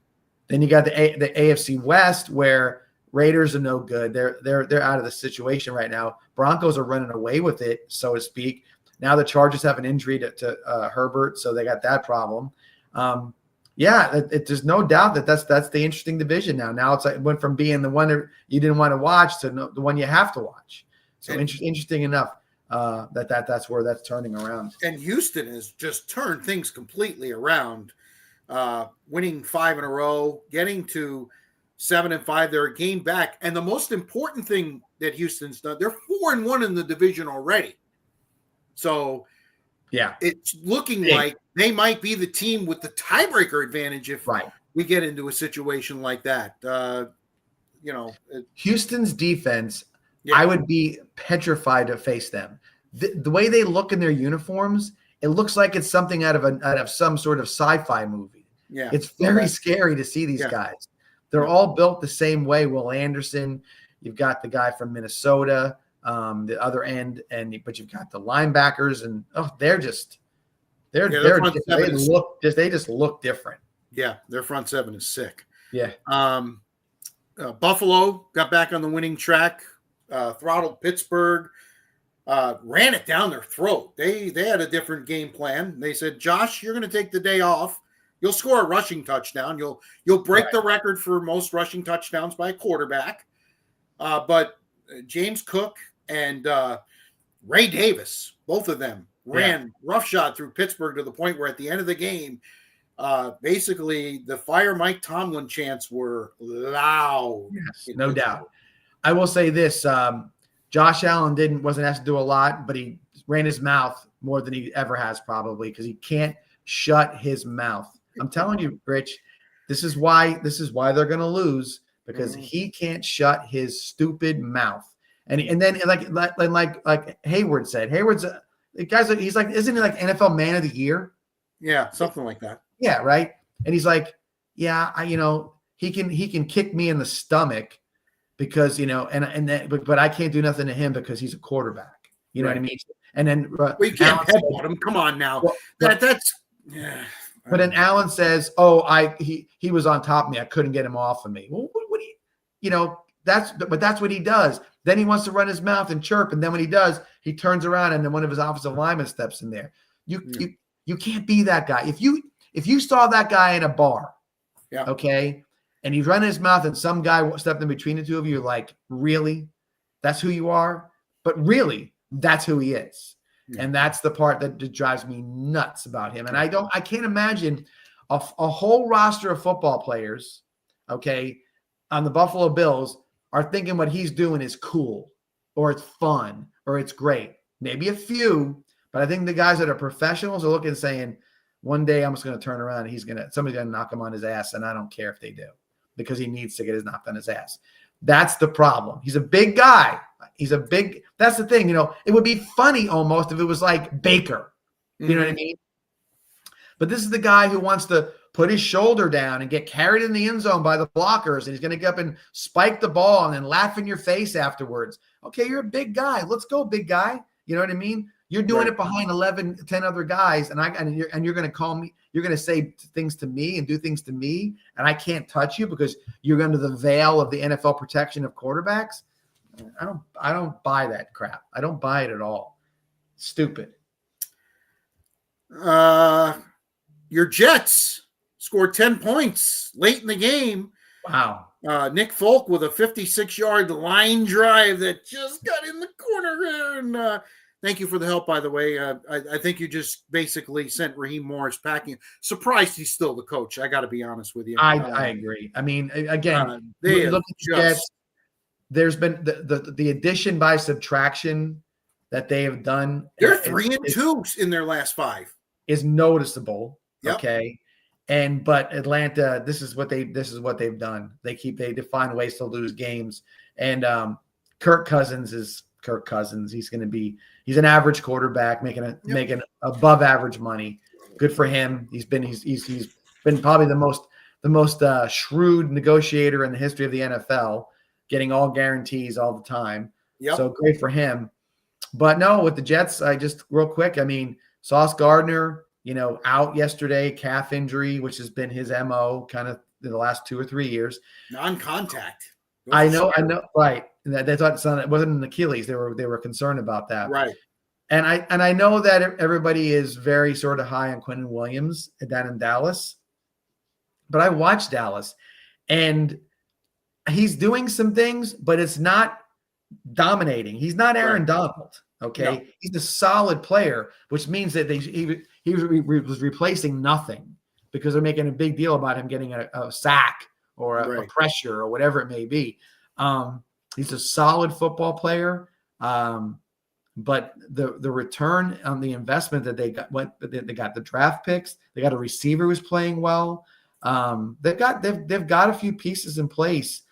Then you got the AFC West, where Raiders are no good. They're out of the situation right now. Broncos are running away with it, so to speak. Now the Chargers have an injury to Herbert, so they got that problem. There's no doubt that's the interesting division now. Now it went from being the one that you didn't want to watch to the one you have to watch. So interesting enough that's where that's turning around. And Houston has just turned things completely around, winning 5 in a row, getting to 7-5. They're a game back. And the most important thing that Houston's done, they're 4-1 in the division already. So it's looking like they might be the team with the tiebreaker advantage if we get into a situation like that. Houston's defense, I would be petrified to face them. The way they look in their uniforms, it looks like it's something out of some sort of sci-fi movie. Yeah, it's very scary to see these guys. They're all built the same way. Will Anderson, you've got the guy from Minnesota, the other end, but you've got the linebackers, and they just look different. Yeah, their front seven is sick. Yeah. Buffalo got back on the winning track, throttled Pittsburgh, ran it down their throat. They had a different game plan. They said, Josh, you're going to take the day off. You'll score a rushing touchdown. You'll break the record for most rushing touchdowns by a quarterback. But James Cook and Ray Davis, both of them, ran roughshod through Pittsburgh to the point where at the end of the game, basically the fire Mike Tomlin chants were loud. Yes, no doubt. I will say this: Josh Allen wasn't asked to do a lot, but he ran his mouth more than he ever has, probably, because he can't shut his mouth. I'm telling you, Rich, this is why they're going to lose, because he can't shut his stupid mouth. And then like Hayward said, Hayward's the guy's like, he's like, isn't he like NFL Man of the Year? Yeah, something like that. Yeah, right. And he's like, yeah, he can kick me in the stomach because but I can't do nothing to him because he's a quarterback. You know what I mean? And then you can't headbutt him. Come on now. That's. But then Allen says, he was on top of me. I couldn't get him off of me. Well, what do you that's what he does. Then he wants to run his mouth and chirp. And then when he does, he turns around and then one of his offensive linemen steps in there. You can't be that guy. If you saw that guy in a bar, okay, and he's running his mouth and some guy stepped in between the two of you, you're like, really? That's who you are? But really, that's who he is. Yeah. And that's the part that drives me nuts about him. And I can't imagine a whole roster of football players, okay, on the Buffalo Bills are thinking what he's doing is cool or it's fun or it's great. Maybe a few, but I think the guys that are professionals are looking and saying, one day I'm just going to turn around and somebody's going to knock him on his ass, and I don't care if they do, because he needs to get his knocked on his ass. That's the problem. He's a big guy. That's the thing, it would be funny almost if it was like Baker, you know what I mean? But this is the guy who wants to put his shoulder down and get carried in the end zone by the blockers, and he's going to get up and spike the ball and then laugh in your face afterwards. Okay, you're a big guy. Let's go, big guy. You know what I mean? You're doing it behind 10 other guys, and you're going to call me. You're going to say things to me and do things to me, and I can't touch you because you're under the veil of the NFL protection of quarterbacks. I don't buy that crap. I don't buy it at all. Stupid. Your Jets scored 10 points late in the game. Wow. Nick Folk with a 56-yard line drive that just got in the corner there. And thank you for the help, by the way. I think you just basically sent Raheem Morris packing. Surprised he's still the coach. I got to be honest with you. I agree. I mean, again, they look at the Jets. There's been the addition by subtraction that they have done. They're 3-2 in their last 5. Is noticeable. Yep. Okay. But Atlanta, this is what they've done. They define ways to lose games. And Kirk Cousins is Kirk Cousins. He's an average quarterback making above average money. Good for him. He's been probably the most shrewd negotiator in the history of the NFL, getting all guarantees all the time. Yep. So great for him. But no, with the Jets, real quick, I mean, Sauce Gardner, out yesterday, calf injury, which has been his MO kind of in the last 2 or 3 years. Non-contact. I know, right. They thought it wasn't an Achilles. They were concerned about that. Right. And I know that everybody is very sort of high on Quentin Williams down in Dallas. But I watched Dallas, and he's doing some things, but it's not dominating. He's not Aaron Donald. Okay. No. He's a solid player, which means that he was replacing nothing because they're making a big deal about him getting a sack or a pressure or whatever it may be. He's a solid football player. But the return on the investment that they got, they got the draft picks, they got a receiver who's playing well. They've got a few pieces in place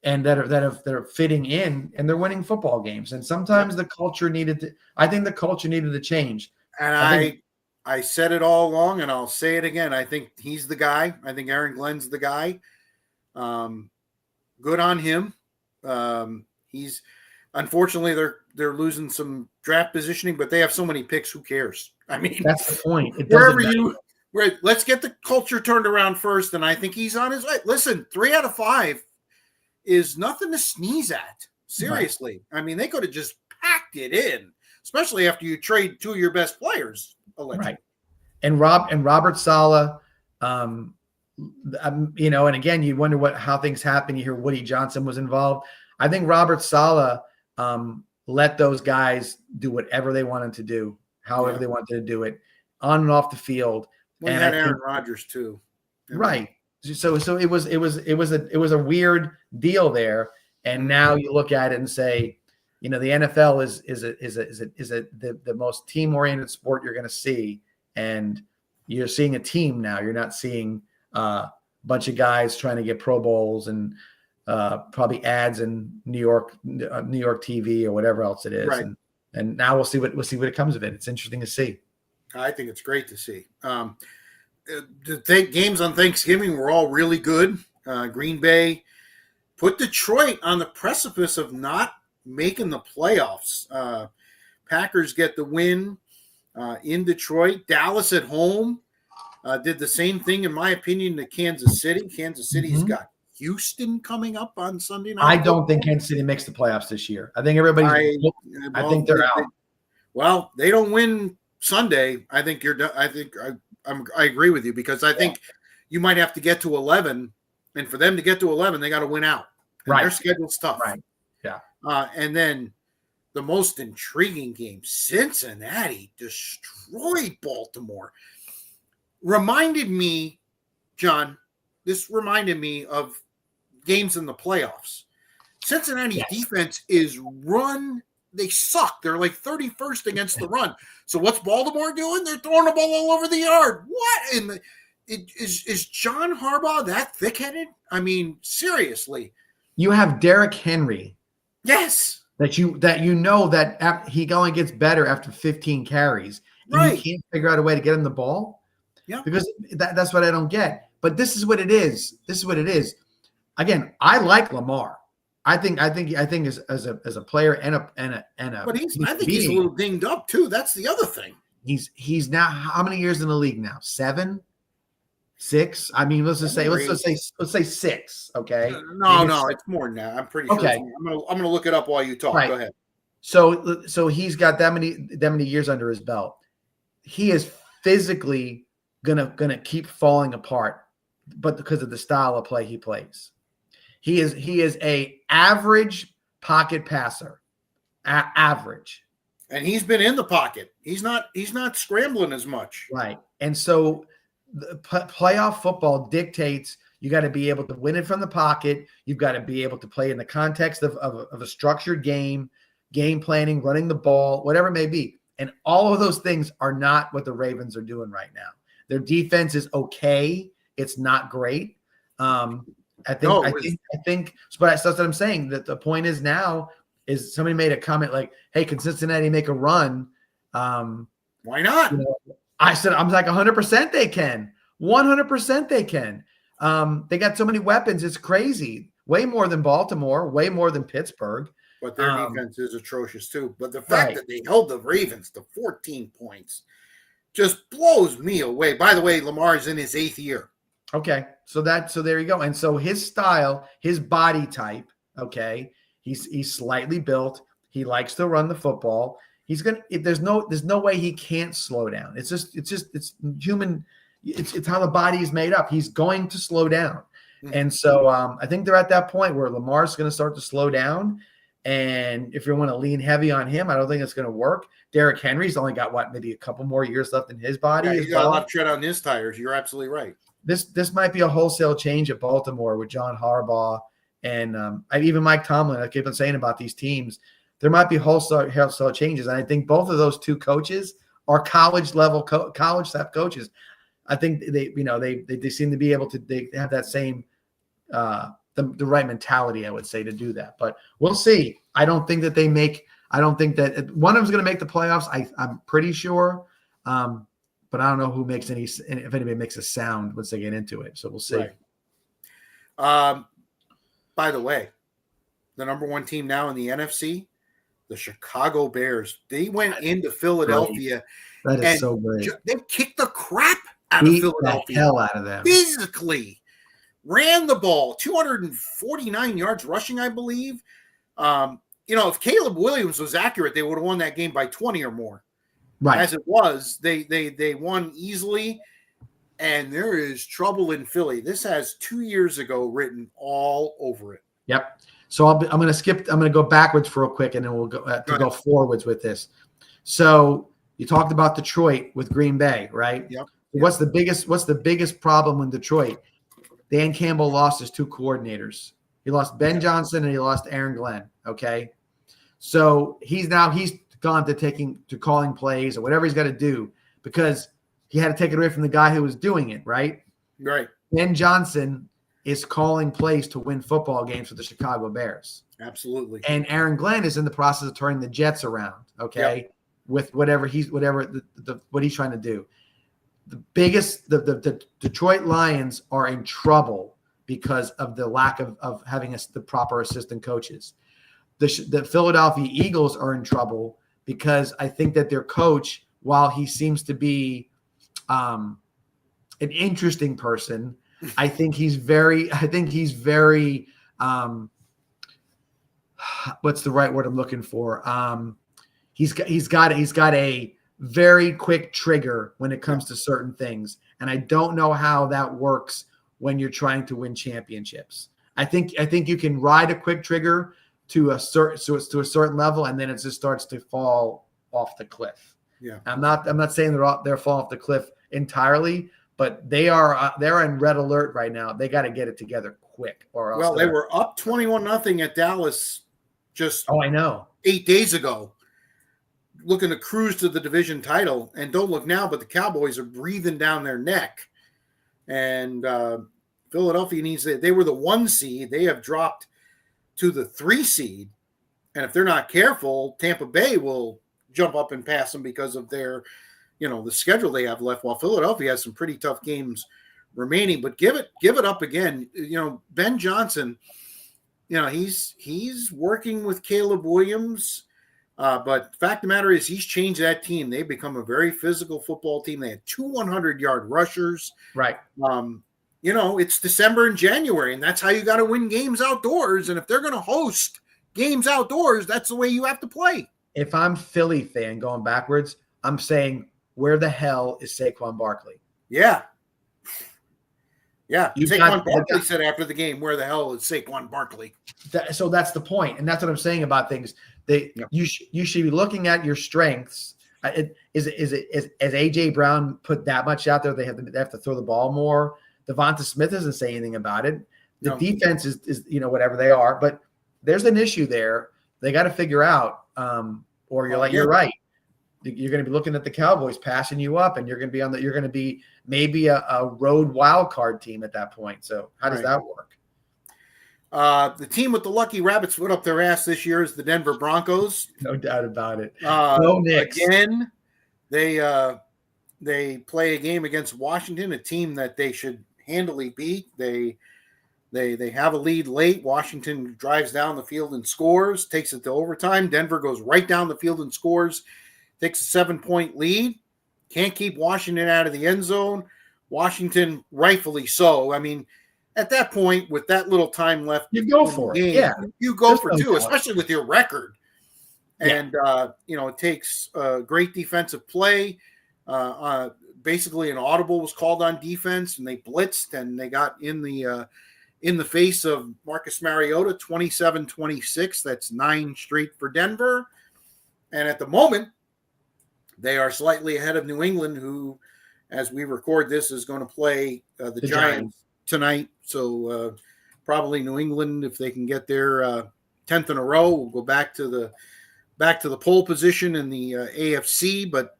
and that are fitting in, and they're winning football games. And sometimes the culture needed to change. And I said it all along, and I'll say it again. I think he's the guy. I think Aaron Glenn's the guy. Good on him. He's unfortunately they're losing some draft positioning, but they have so many picks. Who cares? I mean, that's the point. Let's get the culture turned around first, and I think he's on his way. Listen, 3 out of 5 is nothing to sneeze at. Seriously. Right. I mean, they could have just packed it in, especially after you trade 2 of your best players. Allegedly. Right. And Robert Saleh, and again, you wonder how things happen. You hear Woody Johnson was involved. I think Robert Saleh let those guys do whatever they wanted to do, however they wanted to do it, on and off the field. We had Aaron Rodgers too. Right. So it was a weird deal there. And now you look at it and say, the NFL is the most team-oriented sport you're going to see. And you're seeing a team now. You're not seeing a bunch of guys trying to get Pro Bowls and probably ads in New York TV or whatever else it is. Right. And now we'll see what it comes of it. It's interesting to see. I think it's great to see. The games on Thanksgiving were all really good. Green Bay put Detroit on the precipice of not making the playoffs. Packers get the win in Detroit. Dallas at home did the same thing, in my opinion, to Kansas City. Kansas City's got Houston coming up on Sunday night. I don't think Kansas City makes the playoffs this year. I think I think they're out. Well, they don't win Sunday. I think you're done. I agree with you, because I think you might have to get to 11, and for them to get to 11, they got to win out. And their schedule's tough. Right. Yeah. And then the most intriguing game, Cincinnati destroyed Baltimore. Reminded me, John, this reminded me of games in the playoffs. Cincinnati defense is run. They suck. They're like 31st against the run. So what's Baltimore doing? They're throwing the ball all over the yard. What is John Harbaugh that thick-headed? I mean, seriously. You have Derrick Henry. Yes. That he only gets better after 15 carries. And you can't figure out a way to get him the ball. Yeah. Because that's what I don't get. But this is what it is. Again, I like Lamar. I think as a player and a but I think he's a little dinged up too. That's the other thing. He's now how many years in the league now? 7, 6. I mean, let's say 6. Okay. No, it's more than that. I'm pretty sure. Okay. I'm gonna look it up while you talk. Right. Go ahead. So he's got that many years under his belt. He is physically gonna keep falling apart, but because of the style of play he plays. He is a average pocket passer. Average. And he's been in the pocket. He's not scrambling as much. Right. And so the playoff football dictates you got to be able to win it from the pocket. You've got to be able to play in the context of a structured game planning, running the ball, whatever it may be. And all of those things are not what the Ravens are doing right now. Their defense is okay. It's not great. I think, but that's what I'm saying. That the point is now is somebody made a comment like, "Hey, can Cincinnati make a run?" Why not? I said, I'm like 100% they can. 100% they can. They got so many weapons. It's crazy. Way more than Baltimore, way more than Pittsburgh. But their defense is atrocious too. But the fact that they held the Ravens to 14 points just blows me away. By the way, Lamar is in his 8th year. Okay. So there you go. And so his style, his body type, okay, he's slightly built. He likes to run the football. He's gonna. There's no way he can't slow down. It's human. It's how the body is made up. He's going to slow down, and so I think they're at that point where Lamar's going to start to slow down. And if you want to lean heavy on him, I don't think it's going to work. Derrick Henry's only got maybe a couple more years left in his body. Yeah, he's got a lot of tread on his tires. You're absolutely right. This might be a wholesale change at Baltimore with John Harbaugh and even Mike Tomlin. I keep on saying about these teams. There might be wholesale changes. And I think both of those two coaches are college staff coaches. I think they seem to be able to, they have that same, the right mentality, I would say, to do that, but we'll see. I don't think that one of them's going to make the playoffs. I'm pretty sure. But I don't know if anybody makes a sound once they get into it. So we'll see. Right. By the way, the number 1 team now in the NFC, the Chicago Bears. They went into Philadelphia. That is so great. They kicked the crap out of Philadelphia. The hell out of them. Physically. Ran the ball. 249 yards rushing, I believe. If Caleb Williams was accurate, they would have won that game by 20 or more. Right. As it was, they won easily. And there is trouble in Philly. This has 2 years ago written all over it. Yep. So I'm going to go backwards real quick, and then we'll go forwards with this. So you talked about Detroit with Green Bay, right? Yep. What's the biggest problem in Detroit? Dan Campbell lost his 2 coordinators. He lost Ben Johnson and he lost Aaron Glenn. Okay. So he's gone to calling plays or whatever he's got to do because he had to take it away from the guy who was doing it, right? Right. Ben Johnson is calling plays to win football games for the Chicago Bears. Absolutely. And Aaron Glenn is in the process of turning the Jets around, okay, yep. with what he's trying to do. The Detroit Lions are in trouble because of the lack of having the proper assistant coaches. The Philadelphia Eagles are in trouble because I think that their coach, while he seems to be an interesting person, I think he's very what's the right word I'm looking for? He's got a very quick trigger when it comes to certain things. And I don't know how that works when you're trying to win championships. I think you can ride a quick trigger to a certain level, and then it just starts to fall off the cliff. Yeah. I'm not saying they're falling off the cliff entirely, but they're in red alert right now. They got to get it together quick, or else. Well, they were up 21-0 at Dallas just I know 8 days ago, looking to cruise to the division title. And don't look now, but the Cowboys are breathing down their neck. And Philadelphia they were the 1 seed. They have dropped to the 3 seed. And if they're not careful, Tampa Bay will jump up and pass them because of their, the schedule they have left, while Philadelphia has some pretty tough games remaining. But give it up again. Ben Johnson, he's working with Caleb Williams. But the fact of the matter is he's changed that team. They've become a very physical football team. They had 2 100-yard rushers. Right. It's December and January, and that's how you got to win games outdoors. And if they're going to host games outdoors, that's the way you have to play. If I'm Philly fan going backwards, I'm saying, where the hell is Saquon Barkley? Yeah. Yeah, You've Saquon got Barkley said after the game, "Where the hell is Saquon Barkley?" so that's the point, and that's what I'm saying about things. You should be looking at your strengths. Is AJ Brown put that much out there? They have to throw the ball more. Devonta Smith doesn't say anything about it. The defense is whatever they are, but there's an issue there. They got to figure out. Or you're right. You're going to be looking at the Cowboys passing you up, and you're going to be maybe a road wild card team at that point. So how does that work? The team with the lucky rabbit's foot up their ass this year is the Denver Broncos. No doubt about it. Again, they play a game against Washington, a team that they should handily beat. They have a lead late. Washington drives down the field and scores, takes it to overtime. Denver goes right down the field and scores, takes a 7-point lead. Can't keep Washington out of the end zone. Washington, rightfully so. I mean, at that point, with that little time left, you go for it. Yeah, you go for two, especially with your record. And it takes great defensive play. Basically, an audible was called on defense, and they blitzed, and they got in the face of Marcus Mariota, 27-26. That's 9 straight for Denver. And at the moment, they are slightly ahead of New England, who, as we record this, is going to play the Giants tonight. So probably New England, if they can get their 10th in a row, will go back to the pole position in the AFC. But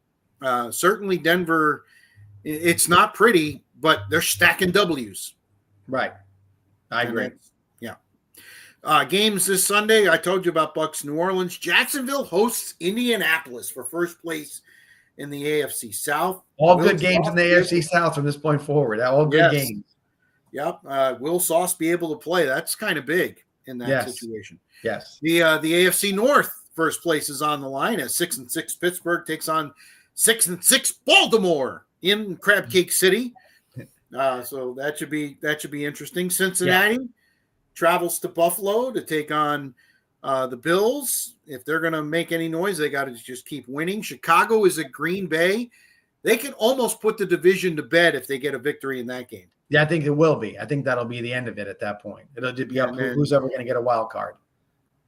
certainly Denver, it's not pretty, but they're stacking W's. Right. I agree. Games this Sunday. I told you about Bucks New Orleans. Jacksonville hosts Indianapolis for first place in the AFC South. All good games in the AFC South from this point forward. All good games. Yep. Will Sauce be able to play? That's kind of big in that situation. Yes. The AFC North first place is on the line as 6-6 Pittsburgh takes on 6-6 Baltimore in Crab Cake City. So that should be interesting. Cincinnati travels to Buffalo to take on the Bills. If they're going to make any noise, they got to just keep winning. Chicago is at Green Bay. They can almost put the division to bed if they get a victory in that game. Yeah, I think it will be. I think that'll be the end of it at that point. It'll just be up who's ever going to get a wild card.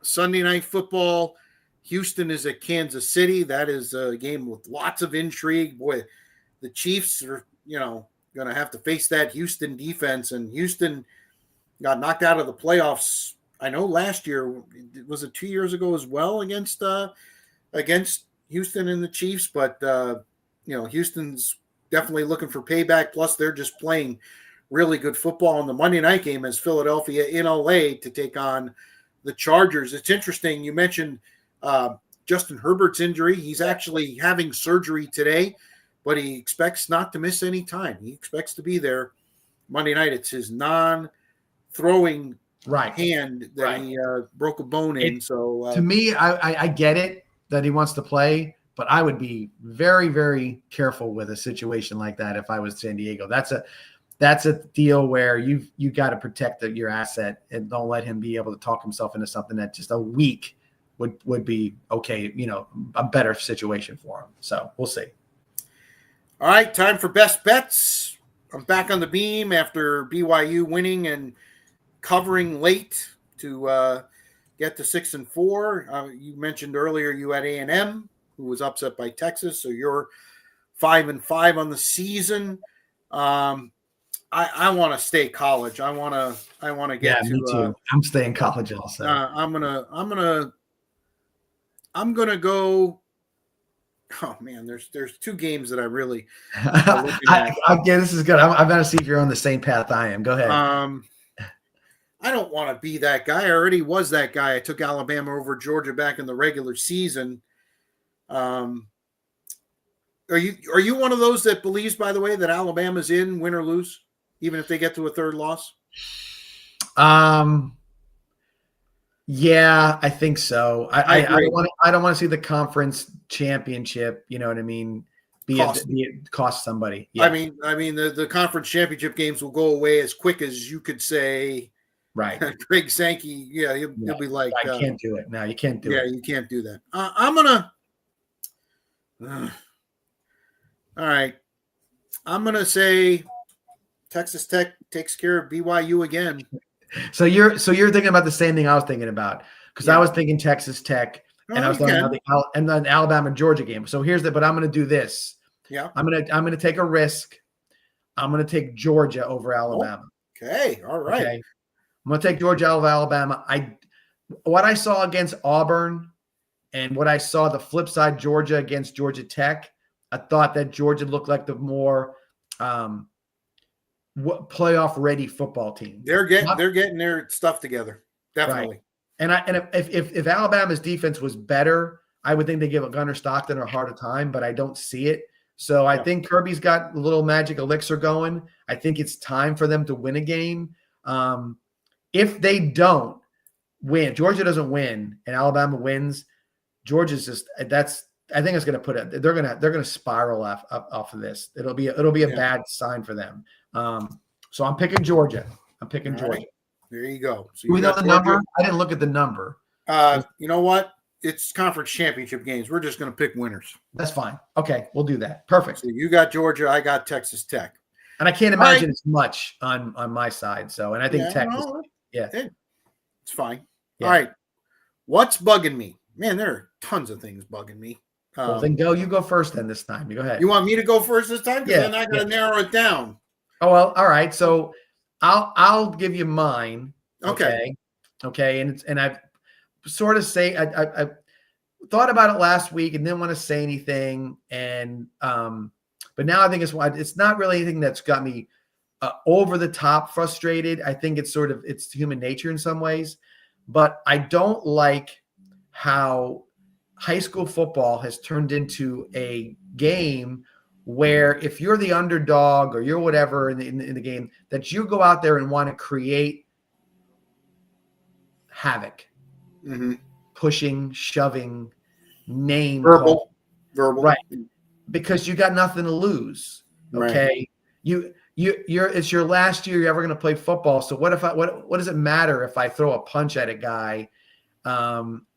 Sunday Night Football, Houston is at Kansas City. That is a game with lots of intrigue. Boy, the Chiefs are, going to have to face that Houston defense, and Houston got knocked out of the playoffs. I know last year, was it 2 years ago as well against Houston and the Chiefs, but Houston's definitely looking for payback. Plus, they're just playing really good football. And the Monday night game is Philadelphia in LA to take on the Chargers. It's interesting. You mentioned Justin Herbert's injury. He's actually having surgery today, but he expects not to miss any time. He expects to be there Monday night. It's his non-throwing hand that he broke a bone in. So to me, I get it that he wants to play, but I would be very, very careful with a situation like that if I was San Diego. That's a deal where you got to protect your asset and don't let him be able to talk himself into something that just a week would be okay, a better situation for him. So we'll see. All right, time for best bets. I'm back on the beam after BYU winning and covering late to get to 6-4. You mentioned earlier you had A&M, who was upset by Texas, so you're 5-5 on the season. I want to stay college. I want to get to. Me too. I'm staying college also. I'm gonna go. Oh man, there's 2 games that I really. This is good. I'm going to see if you're on the same path I am. Go ahead. I don't want to be that guy. I already was that guy. I took Alabama over Georgia back in the regular season. Are you one of those that believes, by the way, that Alabama's in, win or lose, even if they get to a third loss? Yeah, I think so. I don't want to see the conference championship. You know what I mean? Cost somebody. Yeah. I mean, the conference championship games will go away as quick as you could say. Right. Greg Sankey. Yeah, he'll be like, I can't do it. No, you can't do it. Yeah, you can't do that. I'm gonna. All right. I'm gonna say Texas Tech takes care of BYU again. So you're thinking about the same thing I was thinking about, because I was thinking Texas Tech, and I was talking about the Alabama Georgia game. So but I'm going to do this. Yeah. I'm going to take a risk. I'm going to take Georgia over Alabama. Okay. All right. Okay. I'm going to take Georgia over Alabama. What I saw against Auburn and what I saw the flip side, Georgia against Georgia Tech, I thought that Georgia looked like the more playoff ready football team. They're getting their stuff together. Definitely. Right. And if Alabama's defense was better, I would think they give Gunnar Stockton a harder time, but I don't see it. So I think Kirby's got a little magic elixir going. I think it's time for them to win a game. If they don't win, Georgia doesn't win, and Alabama wins, Georgia's just I think it's going to put it. They're going to spiral off of this. It'll be a bad sign for them. So I'm picking Georgia. Georgia. Right. There you go. So Do we know the number? I didn't look at the number. You know what? It's conference championship games. We're just going to pick winners. That's fine. Okay, we'll do that. Perfect. So you got Georgia. I got Texas Tech. And I can't imagine it's much on my side. So, and I think Texas. It's fine. Yeah. All right. What's bugging me? Man, there are tons of things bugging me. Well, then you go first then this time. You go ahead. You want me to go first this time? Because then I got to narrow it down. Oh, well, all right. So I'll give you mine. Okay. And I've sort of I thought about it last week and didn't want to say anything. And but now I think it's not really anything that's got me over the top frustrated. I think it's human nature in some ways, but I don't like how high school football has turned into a game where if you're the underdog or you're whatever in the game, that you go out there and want to create havoc, pushing, shoving, verbal, right? Because you got nothing to lose. Okay, right. It's your last year you're ever going to play football. So what does it matter if I throw a punch at a guy?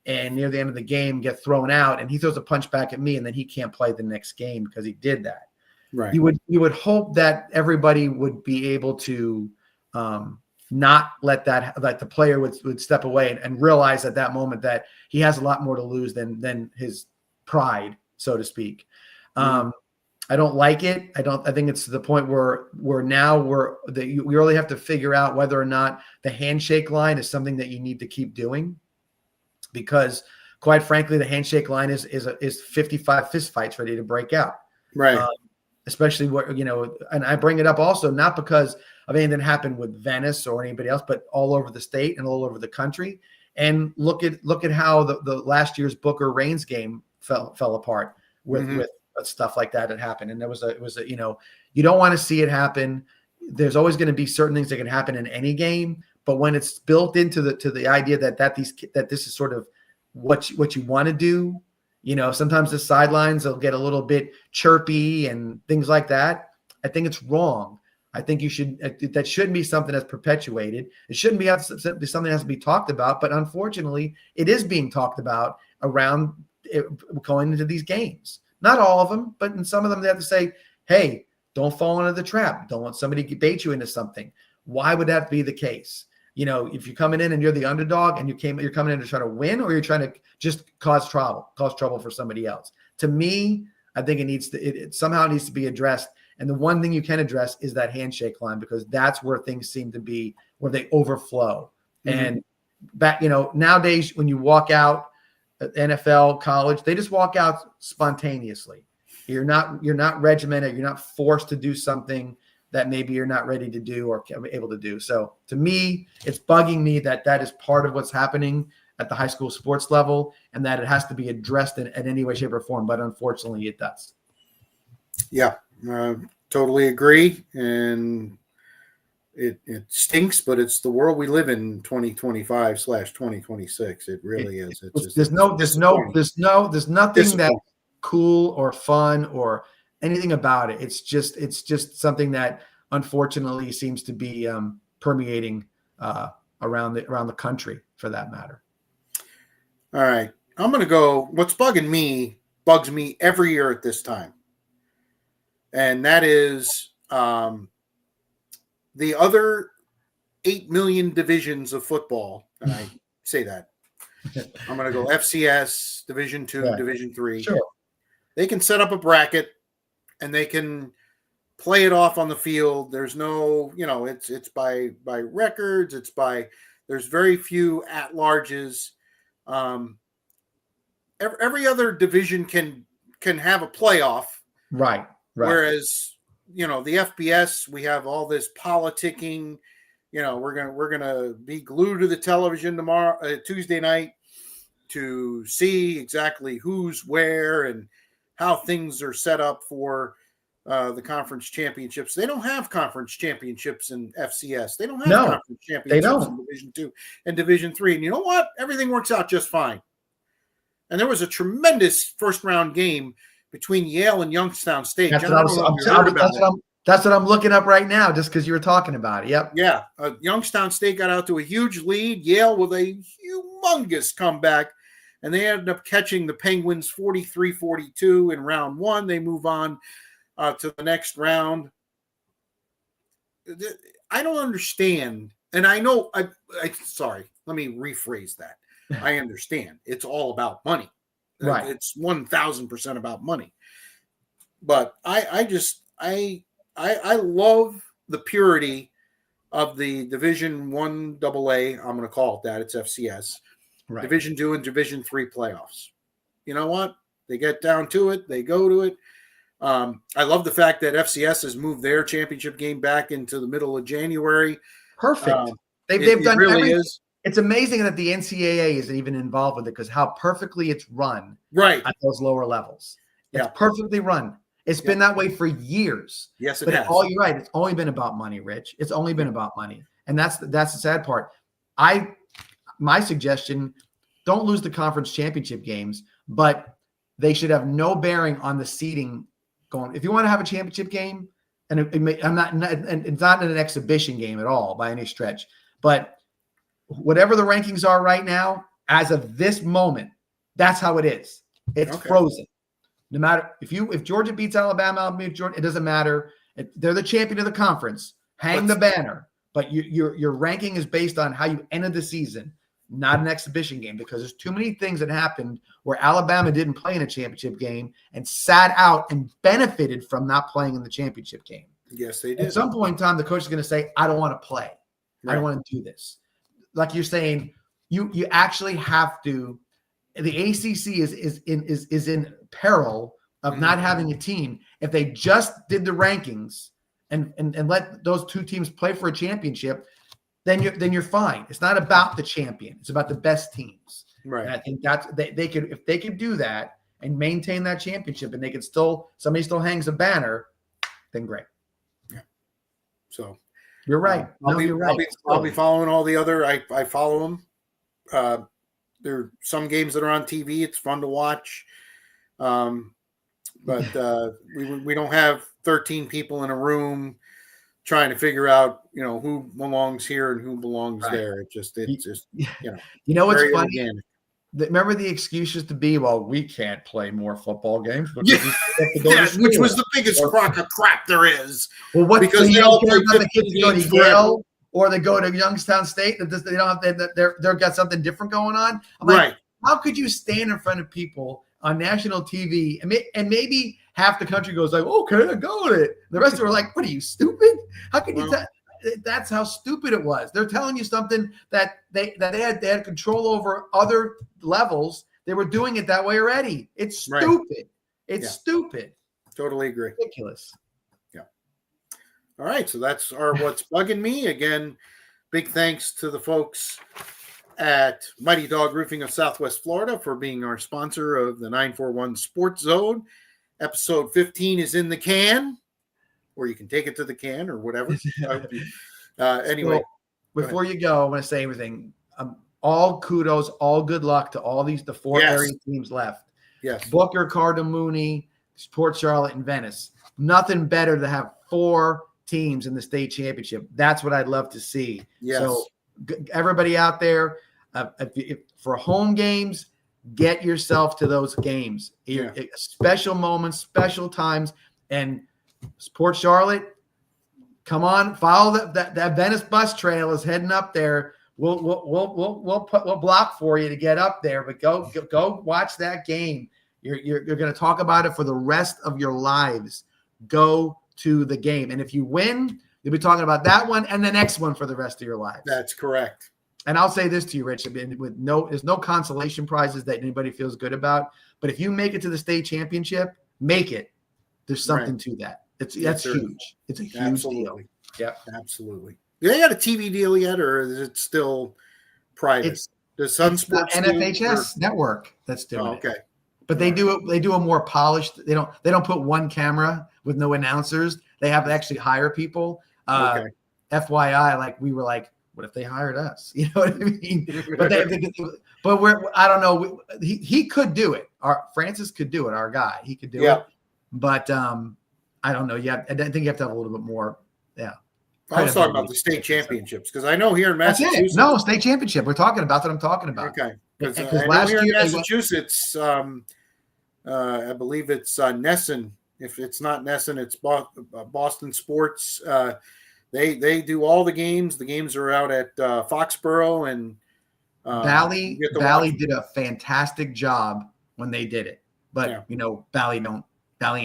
And near the end of the game get thrown out and he throws a punch back at me and then he can't play the next game because he did that. Right. You would hope that everybody would be able to not let the player would step away and realize at that moment that he has a lot more to lose than his pride, so to speak. I don't like it. I think it's to the point where we really have to figure out whether or not the handshake line is something that you need to keep doing. Because quite frankly, the handshake line is 55 fist fights ready to break out. Right. Especially and I bring it up also, not because of anything that happened with Venice or anybody else, but all over the state and all over the country. And look at how the last year's Booker Reigns game fell apart with stuff like that had happened. And it was you don't want to see it happen. There's always going to be certain things that can happen in any game. But when it's built into the idea that this is sort of what you want to do, sometimes the sidelines will get a little bit chirpy and things like that. I think it's wrong. I think that shouldn't be something that's perpetuated. It shouldn't be something that has to be talked about. But unfortunately, it is being talked about around going into these games. Not all of them, but in some of them, they have to say, "Hey, don't fall into the trap. Don't let somebody bait you into something." Why would that be the case? If you're coming in and you're the underdog and you're coming in to try to win, or you're trying to just cause trouble for somebody else. To me, I think it somehow needs to be addressed. And the one thing you can address is that handshake line, because that's where things seem to be, where they overflow. And nowadays when you walk out at NFL, college, they just walk out spontaneously. You're not regimented. You're not forced to do something that maybe you're not ready to do or able to do. So to me, it's bugging me that is part of what's happening at the high school sports level, and that it has to be addressed in any way, shape, or form. But unfortunately, it does. Yeah, totally agree. And it stinks, but it's the world we live in 2025/2026. It really is. There's nothing that's cool or fun or anything about it. It's just something that unfortunately seems to be permeating around the country, for that matter. All right, I'm going to go. What's bugs me every year at this time, and that is the other 8 million divisions of football, and I say that, I'm going to go FCS, Division 2, Yeah. Division 3. Sure. They can set up a bracket and they can play it off on the field. There's no, it's by records. There's very few at-larges. Every other division can have a playoff. Right. Whereas, the FBS, we have all this politicking. We're gonna be glued to the television Tuesday night, to see exactly who's where and how things are set up for the conference championships. They don't have conference championships in FCS. They don't have conference championships in Division 2 and Division 3. And you know what? Everything works out just fine. And there was a tremendous first-round game between Yale and Youngstown State. That's what I'm looking up right now, just because you were talking about it. Yep. Yeah. Youngstown State got out to a huge lead. Yale with a humongous comeback. And they ended up catching the Penguins 43-42 in round 1. They move on to the next round. I don't understand. And I know, sorry, let me rephrase that. I understand. It's all about money. Right. It's 1,000% about money. But I love the purity of the Division 1 AA. I'm going to call it that. It's FCS. Right. Division 2 and Division 3 playoffs. You know what? They get down to it. They go to it. I love the fact that FCS has moved their championship game back into the middle of January. Perfect. They've done really everything. It's amazing that the NCAA isn't even involved with it, because how perfectly it's run at those lower levels. It's perfectly run. It's been that way for years. Yes, it has. But you're right. It's only been about money, Rich. It's only been about money. And that's the sad part. My suggestion, don't lose the conference championship games, but they should have no bearing on the seeding going. If you want to have a championship game, and it's not an exhibition game at all by any stretch, but whatever the rankings are right now, as of this moment, that's how it is. It's frozen. No matter if Georgia beats Alabama, it doesn't matter. They're the champion of the conference. Hang the banner. But your ranking is based on how you ended the season, not an exhibition game, because there's too many things that happened where Alabama didn't play in a championship game and sat out and benefited from not playing in the championship game. Yes, they did. At some point in time, the coach is going to say, I don't want to play. Right. I don't want to do this. Like you're saying, you actually have to. The ACC is in peril of not having a team. If they just did the rankings and let those two teams play for a championship, then you're fine. It's not about the champion. It's about the best teams. Right. And I think that's they could, if they could do that and maintain that championship, and they could somebody still hangs a banner, then great. Yeah. So. You're right. You're right. I'll be following all the other. I follow them. There are some games that are on TV. It's fun to watch. But we don't have 13 people in a room trying to figure out, who belongs here and who belongs there. It's just what's funny? Organic. Remember the excuse used to be, well, we can't play more football games. Yes, which was the biggest crock of crap there is. Well, because they all play the kids go to Yale or they go to Youngstown State. That they don't have they've got something different going on. I'm like, how could you stand in front of people on national TV and maybe half the country goes like, okay, I got it. The rest of them are like, what are you, stupid? How can you tell? That's how stupid it was. They're telling you something that they had control over other levels. They were doing it that way already. It's stupid. It's stupid. Totally agree. Ridiculous. Yeah. All right. So that's our What's Bugging Me. Again, big thanks to the folks at Mighty Dog Roofing of Southwest Florida for being our sponsor of the 941 Sports Zone. Episode 15 is in the can. Or you can take it to the can or whatever. Anyway. So, before you go, I want to say everything. All kudos, all good luck to all the 4 area teams left. Yes. Booker, Cardinal Mooney, Port Charlotte, and Venice. Nothing better to have 4 teams in the state championship. That's what I'd love to see. Yes. So everybody out there, for home games, get yourself to those games. Special moments, special times, and Port Charlotte, Come on, follow that Venice bus trail is heading up there. We'll block for you to get up there, but go watch that game. You're going to talk about it for the rest of your lives. Go to the game, and if you win, you'll be talking about that one and the next one for the rest of your lives. That's correct. And I'll say this to you, Rich, there's no consolation prizes that anybody feels good about. But if you make it to the state championship, make it. There's something to that. That's huge. It's a huge deal. Yeah, absolutely. Do they got a TV deal yet, or is it still private? It's the Sun Sports NFHS network that's doing it. Okay. But they do it. They do a more polished. They don't put one camera with no announcers. They have to actually hire people. Okay. FYI, like we were like, what if they hired us? You know what I mean? But I don't know. He could do it. Francis could do it. Our guy, he could do it. But I don't know. Yeah, I think you have to have a little bit more. Yeah. I was talking about the state championships because I know here in Massachusetts. No, state championship. We're talking about that. I'm talking about. Okay. Because last year in Massachusetts, I believe it's Nesson. If it's not Nesson, it's Boston Sports. They do all the games. The games are out at Foxborough and Valley did a fantastic job when they did it. But Valley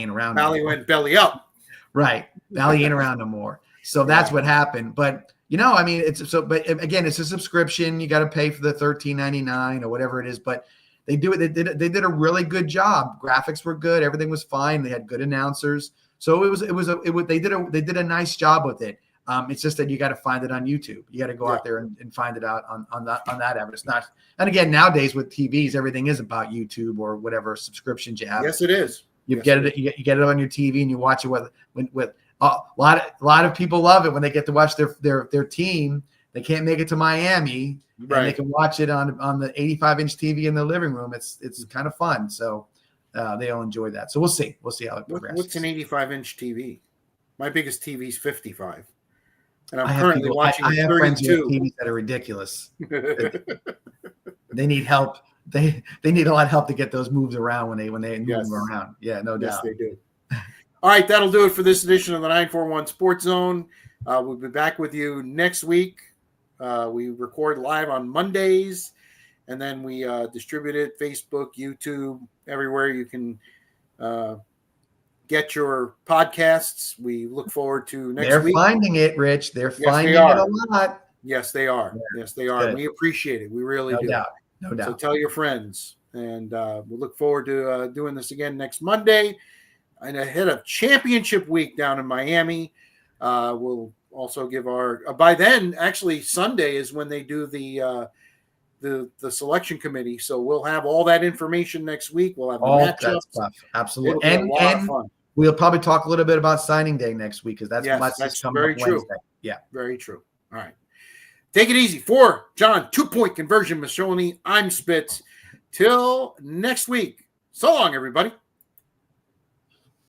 ain't around. Valley went belly up. Right. Valley ain't around no more. So that's what happened. But I mean, but again, it's a subscription. You got to pay for the $13.99 or whatever it is. But they do it. They did a really good job. Graphics were good. Everything was fine. They had good announcers. So they did a nice job with it. It's just that you got to find it on YouTube. You got to go out there and find it out on that app. It's not. And again, nowadays with TVs, everything is about YouTube or whatever subscriptions you have. Yes, it is. You get it on your TV and you watch it with a lot of people love it when they get to watch their team. They can't make it to Miami, right? And they can watch it on the 85-inch TV in the living room. It's kind of fun. So they all enjoy that. So we'll see how it progresses. What's an 85-inch TV? My biggest TV is 55. And I'm currently watching 32. I have friends who have TVs that are ridiculous. They need help. They need a lot of help to get those moves around when they move them around. Yeah, no doubt. Yes, they do. All right, that'll do it for this edition of the 941 Sports Zone. We'll be back with you next week. We record live on Mondays, and then we distribute it Facebook, YouTube, everywhere you can get your podcasts. We look forward to next week. They're finding it, Rich. They're finding it a lot. Yes, they are. Yeah. Yes, they are. And we appreciate it. We really do. No doubt. So tell your friends. And we'll look forward to doing this again next Monday. And ahead of championship week down in Miami, we'll also give our by then, actually Sunday is when they do the selection committee. So we'll have all that information next week. We'll have the matchups. Stuff. Absolutely. And we'll probably talk a little bit about signing day next week because that's very true. Wednesday. Yeah. Very true. All right. Take it easy. For John, 2-point conversion, Mistroni. I'm Spitz. Till next week. So long, everybody.